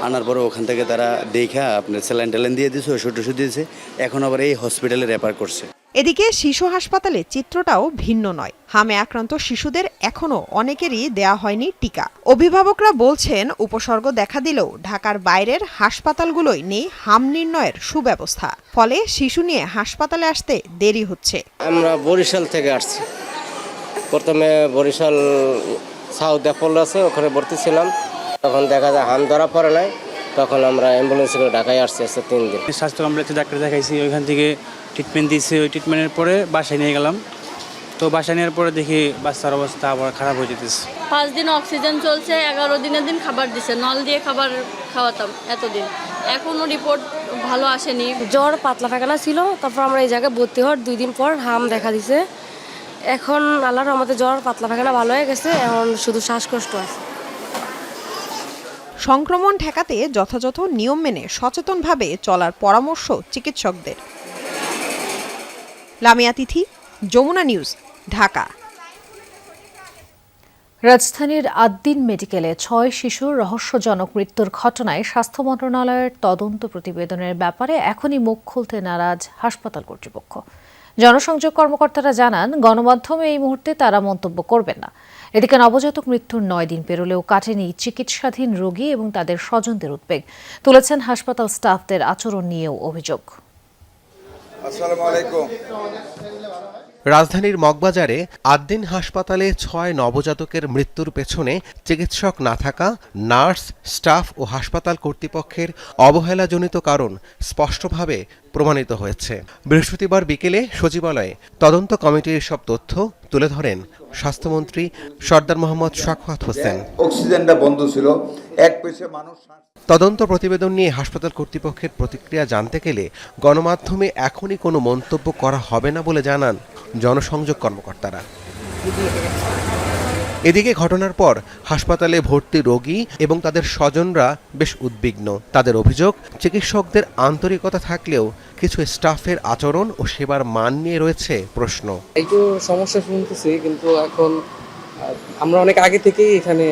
আনার পরে ওখান থেকে তারা দেখা আপনার স্যালাইন ট্যালাইন দিয়ে দিয়েছে, ওষুধ টষুধ দিয়েছে, এখন আবার এই হসপিটালে রেফার করছে। এদিকে শিশু হাসপাতালে চিত্রটাও ভিন্ন নয়। হামে আক্রান্ত শিশুদের এখনো অনেকেরই দেয়া হয়নি টিকা। অভিভাবকরা বলছেন উপসর্গ দেখা দিলেও ঢাকার বাইরের হাসপাতালগুলোই নেই হাম নির্ণয়ের সুব্যবস্থা, ফলে শিশু নিয়ে হাসপাতালে আসতে দেরি হচ্ছে। আমরা বরিশাল থেকে আসছি, প্রথমে বরিশাল সাউথ অ্যাপোলো আছে, ওখানে ভর্তি ছিলাম, তখন দেখা যায় হাম ধরা পড়ে নাই, তখন আমরা অ্যাম্বুলেন্সে করে ঢাকায় আসছি 3 দিন। স্বাস্থ্য কমপ্লেক্সে ডাক্তার দেখাইছি, ওইখান থেকে ট্রিটমেন্ট দিয়েছে, ওই ট্রিটমেন্টের পরে বাসায় নিয়ে গেলাম। তো বাসায় নেওয়ার পরে দেখি বাচ্চার অবস্থা আবার খারাপ হয়ে যেতেছে। 5 দিন অক্সিজেন চলছে, 11 দিনের দিন খাবার দিছে, নল দিয়ে খাবার খাওয়াতাম এতদিন, এখনো রিপোর্ট ভালো আসেনি। জ্বর পাতলা পায়খানা ছিল, তারপর আমরা এই জায়গায় ভর্তি হওয়ার 2 দিন পর হাম দেখা দিছে। এখন আল্লাহর রহমতে জ্বর পাতলা পায়খানা ভালো হয়ে গেছে, এখন শুধু শ্বাসকষ্ট আছে। সংক্রমণ ঠেকাতে যথাযথ নিয়ম মেনে সচেতনভাবে চলার পরামর্শ চিকিৎসকদের। লামিয়া তিথি, যমুনা নিউজ, ঢাকা। রাজধানীর আদ্দিন মেডিকেলে 6 শিশুর রহস্যজনক মৃত্যুর ঘটনায় স্বাস্থ্য মন্ত্রণালয়ের তদন্ত প্রতিবেদনের ব্যাপারে এখনই মুখ খুলতে নারাজ হাসপাতাল কর্তৃপক্ষ। জনসংযোগ কর্মকর্তারা জানান, গণমাধ্যমে এই মুহূর্তে তারা মন্তব্য করবেন না। এদিকে নবজাতক মৃত্যুর 9 দিন পেরোলেও কাটেনি চিকিৎসাধীন রোগী এবং তাদের স্বজনদের উদ্বেগ। তুলেছেন হাসপাতাল স্টাফদের আচরণ নিয়েও অভিযোগ। আসসালামু আলাইকুম। রাজধানীর মগবাজারে আদ্দিন হাসপাতালে 6 নবজাতকের মৃত্যুর পেছনে চিকিৎসক না থাকা, নার্স, স্টাফ ও হাসপাতাল কর্তৃপক্ষের অবহেলাজনিত কারণ স্পষ্টভাবে প্রমাণিত হয়েছে। বৃহস্পতিবার বিকেলে সচিবালয়ে তদন্ত কমিটির সব তথ্য তুলে ধরেন স্বাস্থ্যমন্ত্রী সরদার মোহাম্মদ শাকওয়াত হোসেন। অক্সিজেনটা বন্ধ ছিল, এক পেশে মানুষ। তদন্ত প্রতিবেদন নিয়ে হাসপাতাল কর্তৃপক্ষের প্রতিক্রিয়া জানতে গেলে গণমাধ্যমে এখনই কোনো মন্তব্য করা হবে না বলে জানান জনসংযোগ কর্মকর্তারা। এদিকে ঘটনার পর হাসপাতালে ভর্তি রোগী এবং তাদের স্বজনরা বেশ উদ্বিগ্ন। তাদের অভিযোগ, চিকিৎসকদের আন্তরিকতা থাকলেও কিছু স্টাফের আচরণ ও সেবার মান নিয়ে রয়েছে প্রশ্ন। একটু সমস্যা শুনতেছি, কিন্তু এখন আমরা অনেক আগে থেকেই এখানে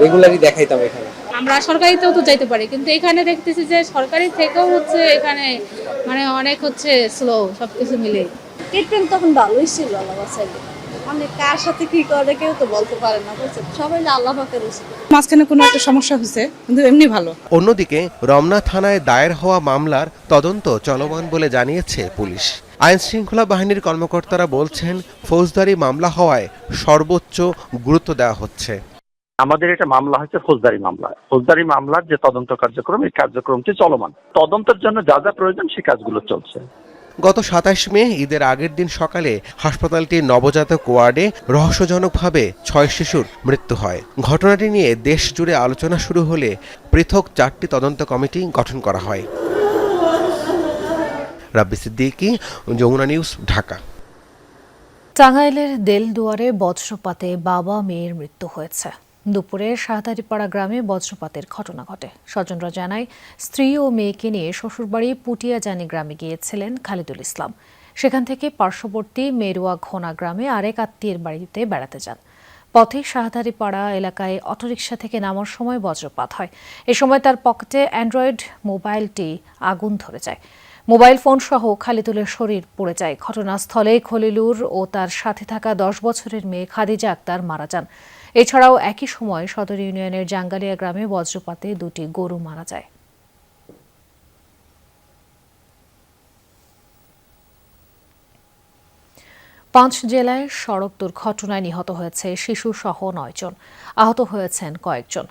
রেগুলারই দেখাইতাম। এখানে আমরা সরকারিতেও তো যাইতে পারি, কিন্তু এখানে দেখতেছি যে সরকারি থেকেও হচ্ছে এখানে মানে অনেক হচ্ছে স্লো সবকিছু মিলে। ট্রিটমেন্ট তখন ভালোই ছিল, আল্লাহ বাঁচাইলো। অনেক কার সাথে কি করে কেউ তো বলতে পারে না, বুঝছেন, সবাই আল্লাহ পাকের রসিদ। মাঝখানে কোনো একটা সমস্যা হয়েছে, কিন্তু এমনি ভালো। অন্যদিকে রমনা থানায় দায়ের হওয়া মামলার তদন্ত চলমান বলে জানিয়েছে পুলিশ। আইন শৃঙ্খলা বাহিনীর কর্মকর্তারা বলছেন, ফৌজদারি মামলা হওয়ায় সর্বোচ্চ গুরুত্ব দেওয়া হচ্ছে। আমাদের এটা মামলা হচ্ছে ফৌজদারি মামলা। ফৌজদারি মামলার যে তদন্ত কার্যক্রম, এই কার্যক্রমটি চলমান। তদন্তের জন্য যা যা প্রয়োজন সেই কাজগুলো চলছে। গত 27 মে ঈদের আগের দিন সকালে হাসপাতালটির নবজাতক ওয়ার্ডে রহস্যজনকভাবে 6 শিশুর মৃত্যু হয়। ঘটনাটি নিয়ে দেশ জুড়ে আলোচনা শুরু হলে পৃথক 4টি তদন্ত কমিটি গঠন করা হয়। রাব্বি সিদ্দিকী, যমুনা নিউজ, ঢাকা। টাঙ্গাইলের দেলদুয়ারে বজ্রপাতে বাবা মেয়ের মৃত্যু হয়েছে। দুপুরে শাহদারিপাড়া গ্রামে বজ্রপাতের ঘটনা ঘটে। স্বজনরা জানায়, স্ত্রী ও মেয়েকে নিয়ে শ্বশুরবাড়ি পুটিয়াজানি গ্রামে গিয়েছিলেন খালিদুল ইসলাম। সেখান থেকে পার্শ্ববর্তী মেরুয়া ঘোনা গ্রামে আরেক আত্মীয়ের বাড়িতে বেড়াতে যান। পথে শাহদারিপাড়া এলাকায় অটোরিকশা থেকে নামার সময় বজ্রপাত হয়। এ সময় তার পকেটে অ্যান্ড্রয়েড মোবাইলটি আগুন ধরে যায়। মোবাইল ফোন সহ খালিদুলের শরীর পুড়ে যায়। ঘটনাস্থলে খলিলুর ও তার সাথে থাকা 10 বছরের মেয়ে খাদিজা আক্তার মারা যান। এছাড়াও একই সময় সদর ইউনিয়নের জাঙ্গালিয়া গ্রামে বজ্রপাতে 2টি গরু মারা যায়। পাঁচ জেলায় সড়ক দুর্ঘটনায় নিহত হয়েছে শিশু সহ 9 জন, আহত হয়েছেন কয়েকজন।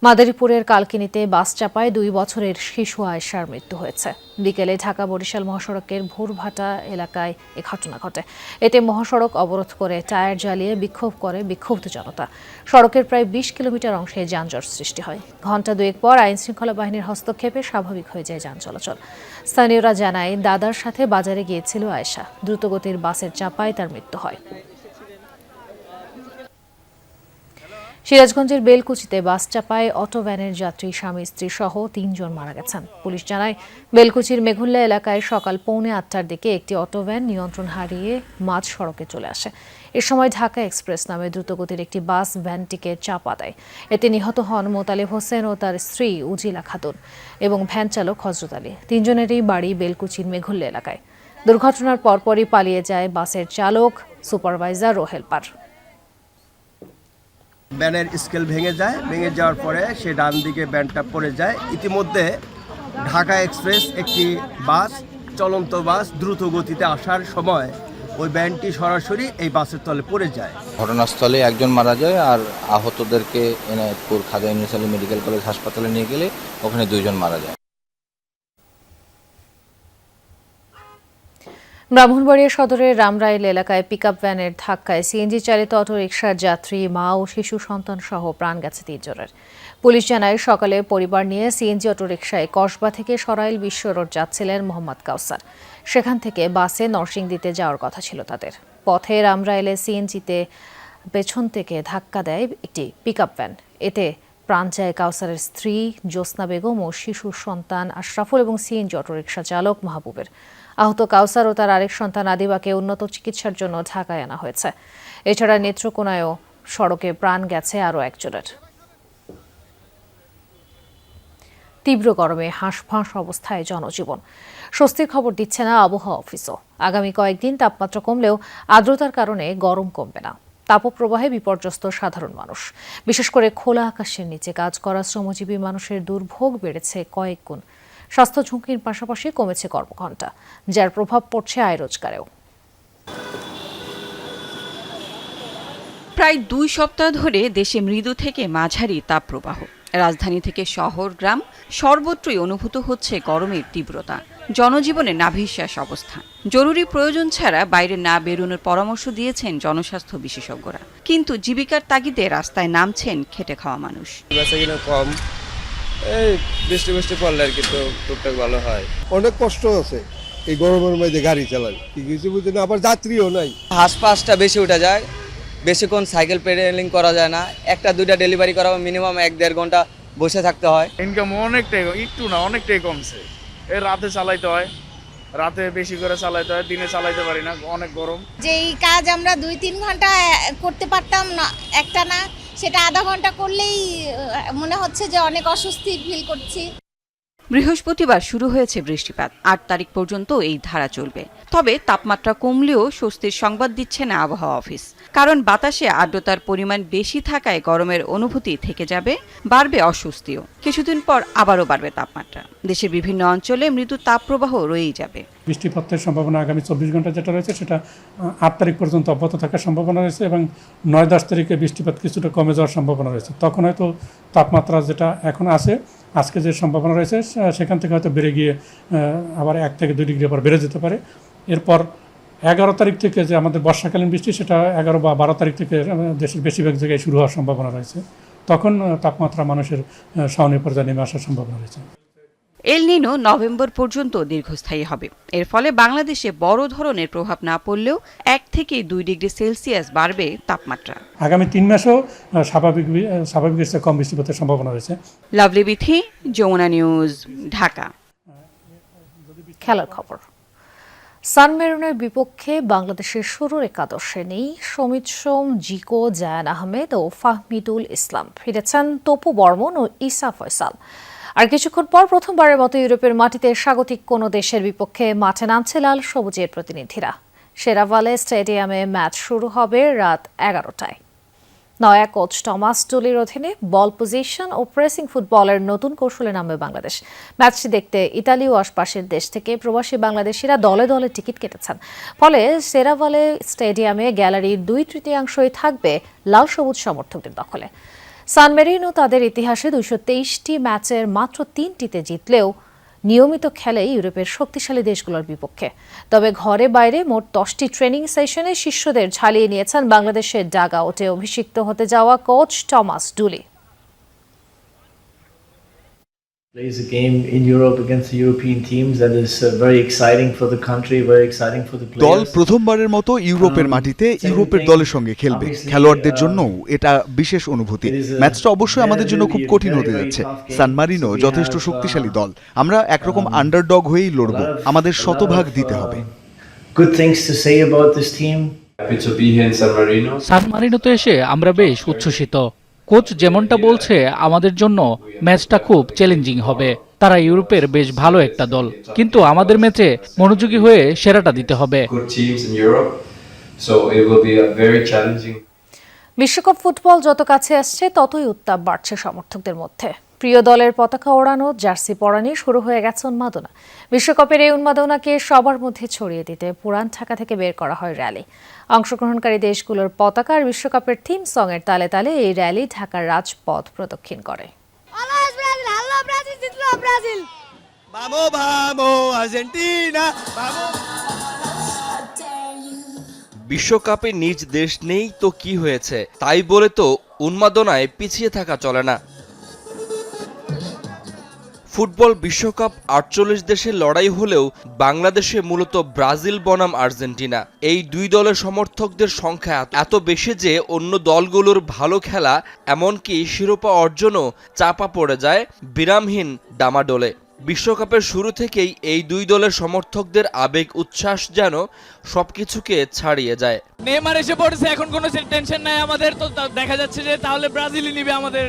মাদারীপুরের কালকিনিতে বাস চাপায় 2 বছরের শিশু আয়েশার মৃত্যু হয়েছে। বিকেলে ঢাকা বরিশাল মহাসড়কের ভোরভাটা এলাকায় এ ঘটনা ঘটে। এতে মহাসড়ক অবরোধ করে টায়ার জ্বালিয়ে বিক্ষোভ করে বিক্ষুব্ধ জনতা। সড়কের প্রায় 20 কিলোমিটার অংশে যানজট সৃষ্টি হয়। ঘণ্টা 2 পর আইন শৃঙ্খলা বাহিনীর হস্তক্ষেপে স্বাভাবিক হয়ে যায় যান চলাচল। স্থানীয়রা জানায়, দাদার সাথে বাজারে গিয়েছিল আয়েশা। দ্রুতগতির বাসের চাপায় তার মৃত্যু হয়। সিরাজগঞ্জের বেলকুচিতে বাস চাপায় অটো ভ্যানের যাত্রী স্বামী স্ত্রী সহ 3 জন মারা গেছেন। পুলিশ জানায়, বেলকুচির মেঘুল্লা এলাকায় সকাল 7:45 দিকে একটি অটো ভ্যান নিয়ন্ত্রণ হারিয়ে মাঝ সড়কে চলে আসে। এ সময় ঢাকা এক্সপ্রেস নামে দ্রুতগতির একটি বাস ভ্যানটিকে চাপা দেয়। এতে নিহত হন মোতালেব হোসেন ও তার স্ত্রী উজিলা খাতুন এবং ভ্যান চালক হজরত আলী। 3 জনেরই বাড়ি বেলকুচির মেঘুল্লা এলাকায়। দুর্ঘটনার পরপরই পালিয়ে যায় বাসের চালক, সুপারভাইজার ও হেলপার। ব্যানের স্কেল ভেঙে যাওয়ার পরে সে ডান দিকে ব্যানটা পড়ে যায়। ইতিমধ্যে ঢাকা এক্সপ্রেস একটি বাস, চলন্ত বাস দ্রুত গতিতে আসার সময় ওই ব্যানটি সরাসরি এই বাসের তলে পড়ে যায়। ঘটনাস্থলে একজন মারা যায় আর আহতদেরকে এনায়েতপুর খাজা ইউনুস আলী মেডিকেল কলেজ হাসপাতালে নিয়ে গেলে ওখানে 2 জন মারা যায়। ব্রাহ্মণবাড়িয়া সদরের রামরাইল এলাকায় পিকআপ ভ্যানের ধাক্কায় সিএনজি চালিত অটোরিকশার যাত্রী, মা ও শিশু সন্তান সহ প্রাণ গেছে 3 জনের। পুলিশ জানায়, সকালে পরিবার নিয়ে সিএনজি অটোরিকশায় কসবা থেকে সরাইল বিশ্ব রোড যাচ্ছিলেন মোহাম্মদ কাউসার। সেখান থেকে বাসে নরসিংদীতে যাওয়ার কথা ছিল তাদের। পথে রামরাইলে সিএনজিতে পেছন থেকে ধাক্কা দেয় একটি পিকআপ ভ্যান। এতে প্রাণ যায় কাউসারের স্ত্রী জ্যোৎস্না বেগম ও শিশু সন্তান আশরাফুল এবং সিএনজি অটোরিকশা চালক মাহবুবের। আহত কাউসার ও তার আরেক সন্তান আদিবাকে উন্নত চিকিৎসার জন্য ঢাকায় আনা হয়েছে। এছাড়া নেত্রকোনায়ও সড়কে প্রাণ গেছে আরও একজনের। তীব্র গরমে হাঁসফাঁস অবস্থায় জনজীবন। স্বস্তির খবর দিচ্ছে না আবহাওয়া অফিসও। আগামী কয়েকদিন তাপমাত্রা কমলেও আর্দ্রতার কারণে গরম কমবে না। তাপপ্রবাহে বিপর্যস্ত সাধারণ মানুষ। বিশেষ করে খোলা আকাশের নিচে কাজ করা শ্রমজীবী মানুষের দুর্ভোগ বেড়েছে কয়েক গুণ। স্বাস্থ্য ঝুঁকির পাশাপাশি কমেছে কর্মঘণ্টা, যার প্রভাব পড়ছে আয় রোজগারেও। প্রায় 2 সপ্তাহ ধরে দেশে মৃদু থেকে মাঝারি তাপপ্রবাহ। রাজধানী থেকে শহর, গ্রাম সর্বত্রই অনুভূত হচ্ছে গরমের তীব্রতা। জনজীবনে নাভিশ্বাস অবস্থা। জরুরি প্রয়োজন ছাড়া বাইরে না বেরোনোর পরামর্শ দিয়েছেন জনস্বাস্থ্য বিশেষজ্ঞরা। কিন্তু জীবিকার তাগিদে রাস্তায় নামছেন খেটে খাওয়া মানুষ। কম, এই বৃষ্টি পড়লে আর কি তো টুকটাক ভালো হয়। অনেক কষ্ট আছে এই গরমের মধ্যে গাড়ি চালাই, কিছু বুঝি না, আবার যাত্রীও নাই। হাঁসফাঁসটা বেশি উঠে যায়, বেশিক্ষণ সাইকেল পেডেলিং করা যায় না। 1-2টা ডেলিভারি করা মিনিমাম 1-1.5 ঘন্টা বসে থাকতে হয়। ইনকাম অনেকটাই, একটু না অনেকটাই কমছে। এই রাতে চালাইতে হয়, রাতে বেশি করে চালাইতে হয়, দিনে চালাইতে পারি না, অনেক গরম। যেই কাজ আমরা 2-3 ঘন্টা করতে পারতাম না একটা না, সেটা আধা ঘন্টা করলেই মনে হচ্ছে যে অনেক অস্বস্তি ফিল করছি। বৃহস্পতিবার শুরু হয়েছে বৃষ্টিপাত। 8 তারিখ পর্যন্ত এই ধারা চলবে। তবে তাপমাত্রা কমলেও স্বস্তির সংবাদ দিচ্ছে না আবহাওয়া অফিস। কারণ বাতাসে আর্দ্রতার পরিমাণ বেশি থাকায় গরমের অনুভূতি থেকে যাবে, বাড়বে অস্বস্তিও। কিছুদিন পর আবারও বাড়বে তাপমাত্রা। দেশের বিভিন্ন অঞ্চলে মৃদু তাপপ্রবাহ রয়েই যাবে। বৃষ্টিপাতের সম্ভাবনা আগামী 24 ঘন্টা যেটা রয়েছে সেটা 8 তারিখ পর্যন্ত অব্যাহত থাকার সম্ভাবনা রয়েছে এবং 9-10 তারিখে বৃষ্টিপাত কিছুটা কমে যাওয়ার সম্ভাবনা রয়েছে। তখন হয়তো তাপমাত্রা যেটা এখন আছে, আজকে যে সম্ভাবনা রয়েছে সেখান থেকে হয়তো বেড়ে গিয়ে আবার 1 থেকে 2 ডিগ্রি আবার বেড়ে যেতে পারে। এরপর 11 তারিখ থেকে যে আমাদের বর্ষাকালীন বৃষ্টি, সেটা 11 বা 12 তারিখ থেকে দেশের বেশিরভাগ জায়গায় শুরু হওয়ার সম্ভাবনা রয়েছে। তখন তাপমাত্রা মানুষের সহনীয় পর্যায়ে নেমে আসার সম্ভাবনা রয়েছে। এল নিনো নভেম্বর পর্যন্ত দীর্ঘস্থায়ী হবে। এর ফলে বাংলাদেশে বড় ধরনের প্রভাব না পড়লেও 1 থেকে 2 ডিগ্রি সেলসিয়াস বাড়বে তাপমাত্রা। আগামী 3 মাসেও স্বাভাবিকের চেয়ে কম বৃষ্টিপাতের সম্ভাবনা রয়েছে। Lovely Bithi, Jamuna news, Dhaka. খেলার খবর। সান মেরিনোর বিপক্ষে বাংলাদেশের শুরুর একাদশে নেই সমিত সোম, জিকো, জায়ান আহমেদ ও ফাহমিদুল ইসলাম। ফিরেছেন তপু বর্মন ও ইসা ফয়সাল। আর কিছুক্ষণ পর প্রথমবারের মতো ইউরোপের মাটিতে স্বাগতিক কোনো দেশের বিপক্ষে মাঠে নামছে লাল সবুজের প্রতিনিধিরা। শেরাভালে স্টেডিয়ামে ম্যাচ শুরু হবে রাত 11টায়। নয়া কোচ টমাস টুলির অধীনে বল পজিশন ও প্রেসিং ফুটবলের নতুন কৌশলে নামবে বাংলাদেশ। ম্যাচটি দেখতে ইতালি ও আশপাশের দেশ থেকে প্রবাসী বাংলাদেশিরা দলে দলে টিকিট কেটেছেন। ফলে শেরাভালে স্টেডিয়ামে গ্যালারির 2/3 থাকবে লাল সবুজ সমর্থকদের দখলে। সান মেরিনো তাদের ইতিহাসে 223টি ম্যাচের মাত্র 3টিতে জিতলেও নিয়মিত খেলে ইউরোপের শক্তিশালী দেশগুলোর বিপক্ষে। তবে ঘরে বাইরে মোট 10টি ট্রেনিং সেশনে শিষ্যদের ঝালিয়ে নিয়েছেন বাংলাদেশের ডাগআউটে অভিষিক্ত হতে যাওয়া coach Thomas Tuchel. Plays a game in Europe against the European teams that is very exciting for the country, very exciting for the players. দল প্রথমবারের মতো ইউরোপের মাটিতে ইউরোপের দলের সঙ্গে খেলবে। খেলোয়াড়দের জন্যও এটা বিশেষ অনুভূতি। ম্যাচটা অবশ্যই আমাদের জন্য খুব কঠিন হতে যাচ্ছে। সান মারিনো যথেষ্ট শক্তিশালী দল। আমরা একরকম আন্ডারডগ হয়েই লড়ব। আমাদের শতভাগ দিতে হবে। Good things to say about this team. Happy to be here in San Marino. সান মারিনোতে এসে আমরা বেশ উচ্ছ্বসিত। কোচ যেমনটা বলছে আমাদের জন্য ম্যাচটা খুব চ্যালেঞ্জিং হবে। তারা ইউরোপের বেশ ভালো একটা দল, কিন্তু আমাদের ম্যাচে মনোযোগী হয়ে সেরাটা দিতে হবে। বিশ্বকাপ ফুটবল যত কাছে আসছে ততই উত্তাপ বাড়ছে সমর্থকদের মধ্যে। প্রিয় দলের পতাকা ওড়ানো, জার্সি পরানি শুরু হয়ে গেছে উন্মাদনা। বিশ্বকাপের এই উন্মাদনাকে সবার মধ্যে ছড়িয়ে দিতে পুরান ঢাকা থেকে বের করা হয় র্যালি। অংশগ্রহণকারী দেশগুলোর পতাকা আর বিশ্বকাপের থিম সঙের তালে তালে এই র্যালি ঢাকার রাজপথ প্রদক্ষিণ করে। বিশ্বকাপে নিজ দেশ নেই তো কি হয়েছে, তাই বলে তো উন্মাদনায় পিছিয়ে থাকা চলে না। ফুটবল বিশ্বকাপ ৪৮ দেশের লড়াই হলেও বাংলাদেশে মূলত ব্রাজিল বনাম আর্জেন্টিনা। এই দুই দলের সমর্থকদের সংখ্যা এত বেশি যে অন্য দলগুলোর ভালো খেলা, এমনকি শিরোপা অর্জনও চাপা পড়ে যায় বিরামহীন ডামাডোলে। বিশ্বকাপের শুরু থেকেই এই দুই দলের সমর্থকদের আবেগ উচ্ছ্বাস যেন সবকিছুকে ছাড়িয়ে যায়। নেইমার এসে পড়েছে, এখন কোনো টেনশন নাই আমাদের। তো দেখা যাচ্ছে যে তাহলে ব্রাজিলই নিবে আমাদের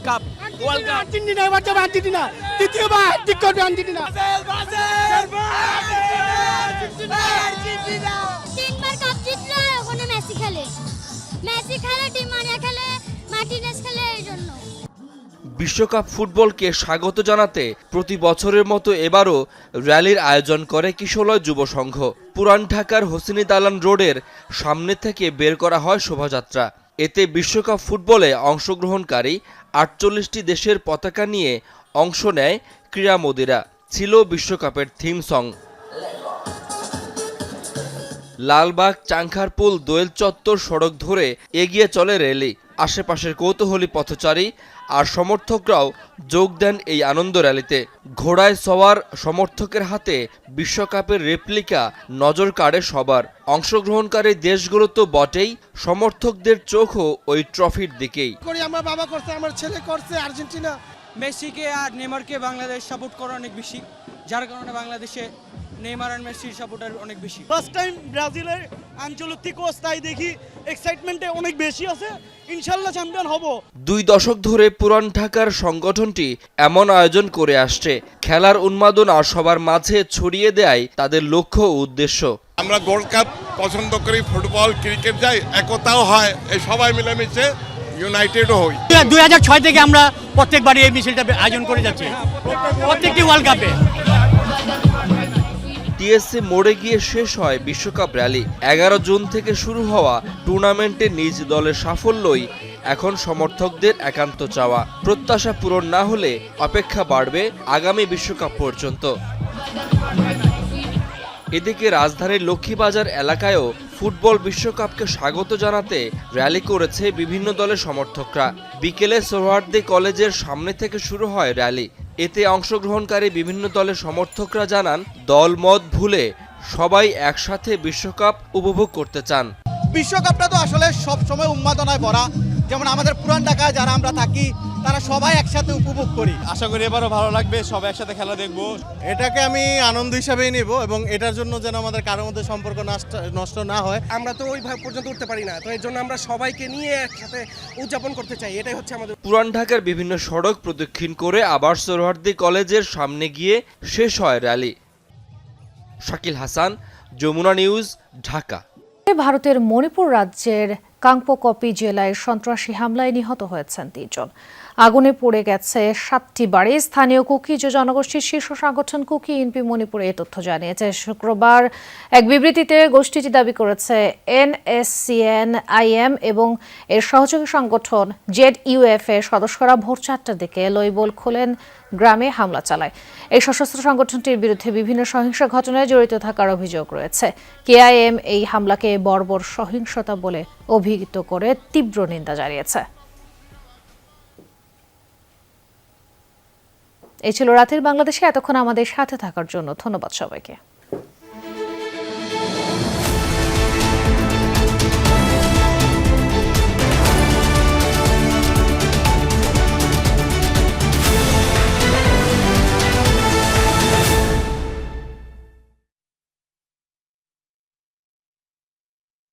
কাপ, ওয়ার্ল্ড কাপ। আর্জেন্টিনা এবার যাবে, আর্জেন্টিনা দ্বিতীয়বার হ্যাটট্রিক করবে আর্জেন্টিনা। তিনবার কাপ জিতলো, ওখানে মেসি খেলে, ডি মারিয়া খেলে, মার্টিনেজ খেলে, এই জন্য। বিশ্বকাপ ফুটবলকে স্বাগত জানাতে প্রতি বছরের মতো এবারও র্যালির আয়োজন করে কিশোরলয় যুব সংঘ। পুরান ঢাকার হোসেনি দালান রোডের সামনে থেকে বের করা হয় শোভাযাত্রা। এতে বিশ্বকাপ ফুটবলে অংশগ্রহণকারী ৪৮টি দেশের পতাকা নিয়ে অংশ নেয় ক্রীড়ামোদীরা। ছিল বিশ্বকাপের থিম সং। লালবাগ, চাংখারপুল, দোয়েল চত্বর সড়ক ধরে এগিয়ে চলে র্যালি। আশেপাশের কৌতূহলী পথচারী আর সমর্থকরাও যোগ দেন এই আনন্দ র্যালিতে। ঘোড়ায় সওয়ার সমর্থকের হাতে বিশ্বকাপের রেপ্লিকা নজর কাড়ে সবার। অংশগ্রহণকারী দেশগুলো তো বটেই, সমর্থকদের চোখও ওই ট্রফির দিকেই। আমার বাবা করছে, আমার ছেলে করছে। আর্জেন্টিনা মেসিকে আর নেইমারকে বাংলাদেশ সাপোর্ট করে অনেক বেশি, যার কারণে বাংলাদেশে নেইমার আর মেসির সাপোর্টার অনেক বেশি। ফার্স্ট টাইম ব্রাজিলের আঞ্চলিক কোচ, তাই দেখি এক্সাইটমেন্টে অনেক বেশি আছে। ইনশাআল্লাহ চ্যাম্পিয়ন হব। 2 দশক ধরে পুরান ঢাকার সংগঠনটি এমন আয়োজন করে আসছে। খেলার উন্মাদনা সবার মাঝে ছড়িয়ে দেয় তাদের লক্ষ্য ও উদ্দেশ্য। আমরা গোল্ড কাপ পছন্দ করি, ফুটবল, ক্রিকেট যাই, একতাও হয়, এই সবাই মিলেমিশে ইউনাইটেডও হই। 2006 থেকে আমরা প্রত্যেকবারই এই মিছিলটা আয়োজন করে যাচ্ছি, প্রত্যেকটি ওয়ার্ল্ড কাপে। টিএসসি মোড়ে গিয়ে শেষ হয় বিশ্বকাপ র্যালি। 11 জুন থেকে শুরু হওয়া টুর্নামেন্টে নিজ দলের সাফল্যই এখন সমর্থকদের একান্ত চাওয়া। প্রত্যাশা পূরণ না হলে অপেক্ষা বাড়বে আগামী বিশ্বকাপ পর্যন্ত। এদিকে রাজধানীর লক্ষ্মীবাজার এলাকায়ও ফুটবল বিশ্বকাপকে স্বাগত জানাতে র্যালি করেছে বিভিন্ন দলের সমর্থকরা। বিকেলে সোহরাওয়ার্দী কলেজের সামনে থেকে শুরু হয় র্যালি। এতে অংশগ্রহণকারী বিভিন্ন দলের সমর্থকরা জানান, দলমত ভুলে সবাই একসাথে বিশ্বকাপ উপভোগ করতে চান। বিশ্বকাপটা তো আসলে সব সময় উন্মাদনায় ভরা। যেমন আমাদের পুরান ঢাকায় যারা আমরা থাকি, তারা সবাই একসাথে উপভোগ করি। আশা করি এবারও ভালো লাগবে, সবাই একসাথে খেলা দেখবো। এটাকে আমি আনন্দ হিসাবেই নেব, এবং এটার জন্য যেন আমাদের কারোর মধ্যে সম্পর্ক নষ্ট না হয়। আমরা তো ওই ভাবে পর্যন্ত উঠতে পারি না, তো এর জন্য আমরা সবাইকে নিয়ে একসাথে উদযাপন করতে চাই। এটাই হচ্ছে আমাদের। পুরান ঢাকার বিভিন্ন সড়ক প্রদক্ষিণ করে আবার সোহরাওয়ার্দী কলেজের সামনে গিয়ে শেষ হয় র্যালি। শাকিল হাসান, যমুনা নিউজ, ঢাকা। ভারতের মণিপুর রাজ্যের কাংপোকপি জেলায় সন্ত্রাসী হামলায় নিহত হয়েছেন 3 জন। আগুনে পড়ে গেছে 7টি বাড়ি। স্থানীয় কুকিজ জনগোষ্ঠীর শীর্ষ সংগঠন কুকি ইনপি মণিপুরে এ তথ্য জানিয়েছে। শুক্রবার এক বিবৃতিতে গোষ্ঠীটি দাবি করেছে NSCN-IM এবং এর সহযোগী সংগঠন ZUF এর সদস্যরা ভোর 4টার দিকে লইবল খোলেন গ্রামে হামলা চালায়। এই সশস্ত্র সংগঠনটির বিরুদ্ধে বিভিন্ন সহিংস ঘটনায় জড়িত থাকার অভিযোগ রয়েছে। KIM এই হামলাকে বর্বর সহিংসতা বলে অভিহিত করে তীব্র নিন্দা জানিয়েছে। এই ছিল রাতের বাংলাদেশে। এতক্ষণ আমাদের সাথে থাকার জন্য ধন্যবাদ সবাইকে।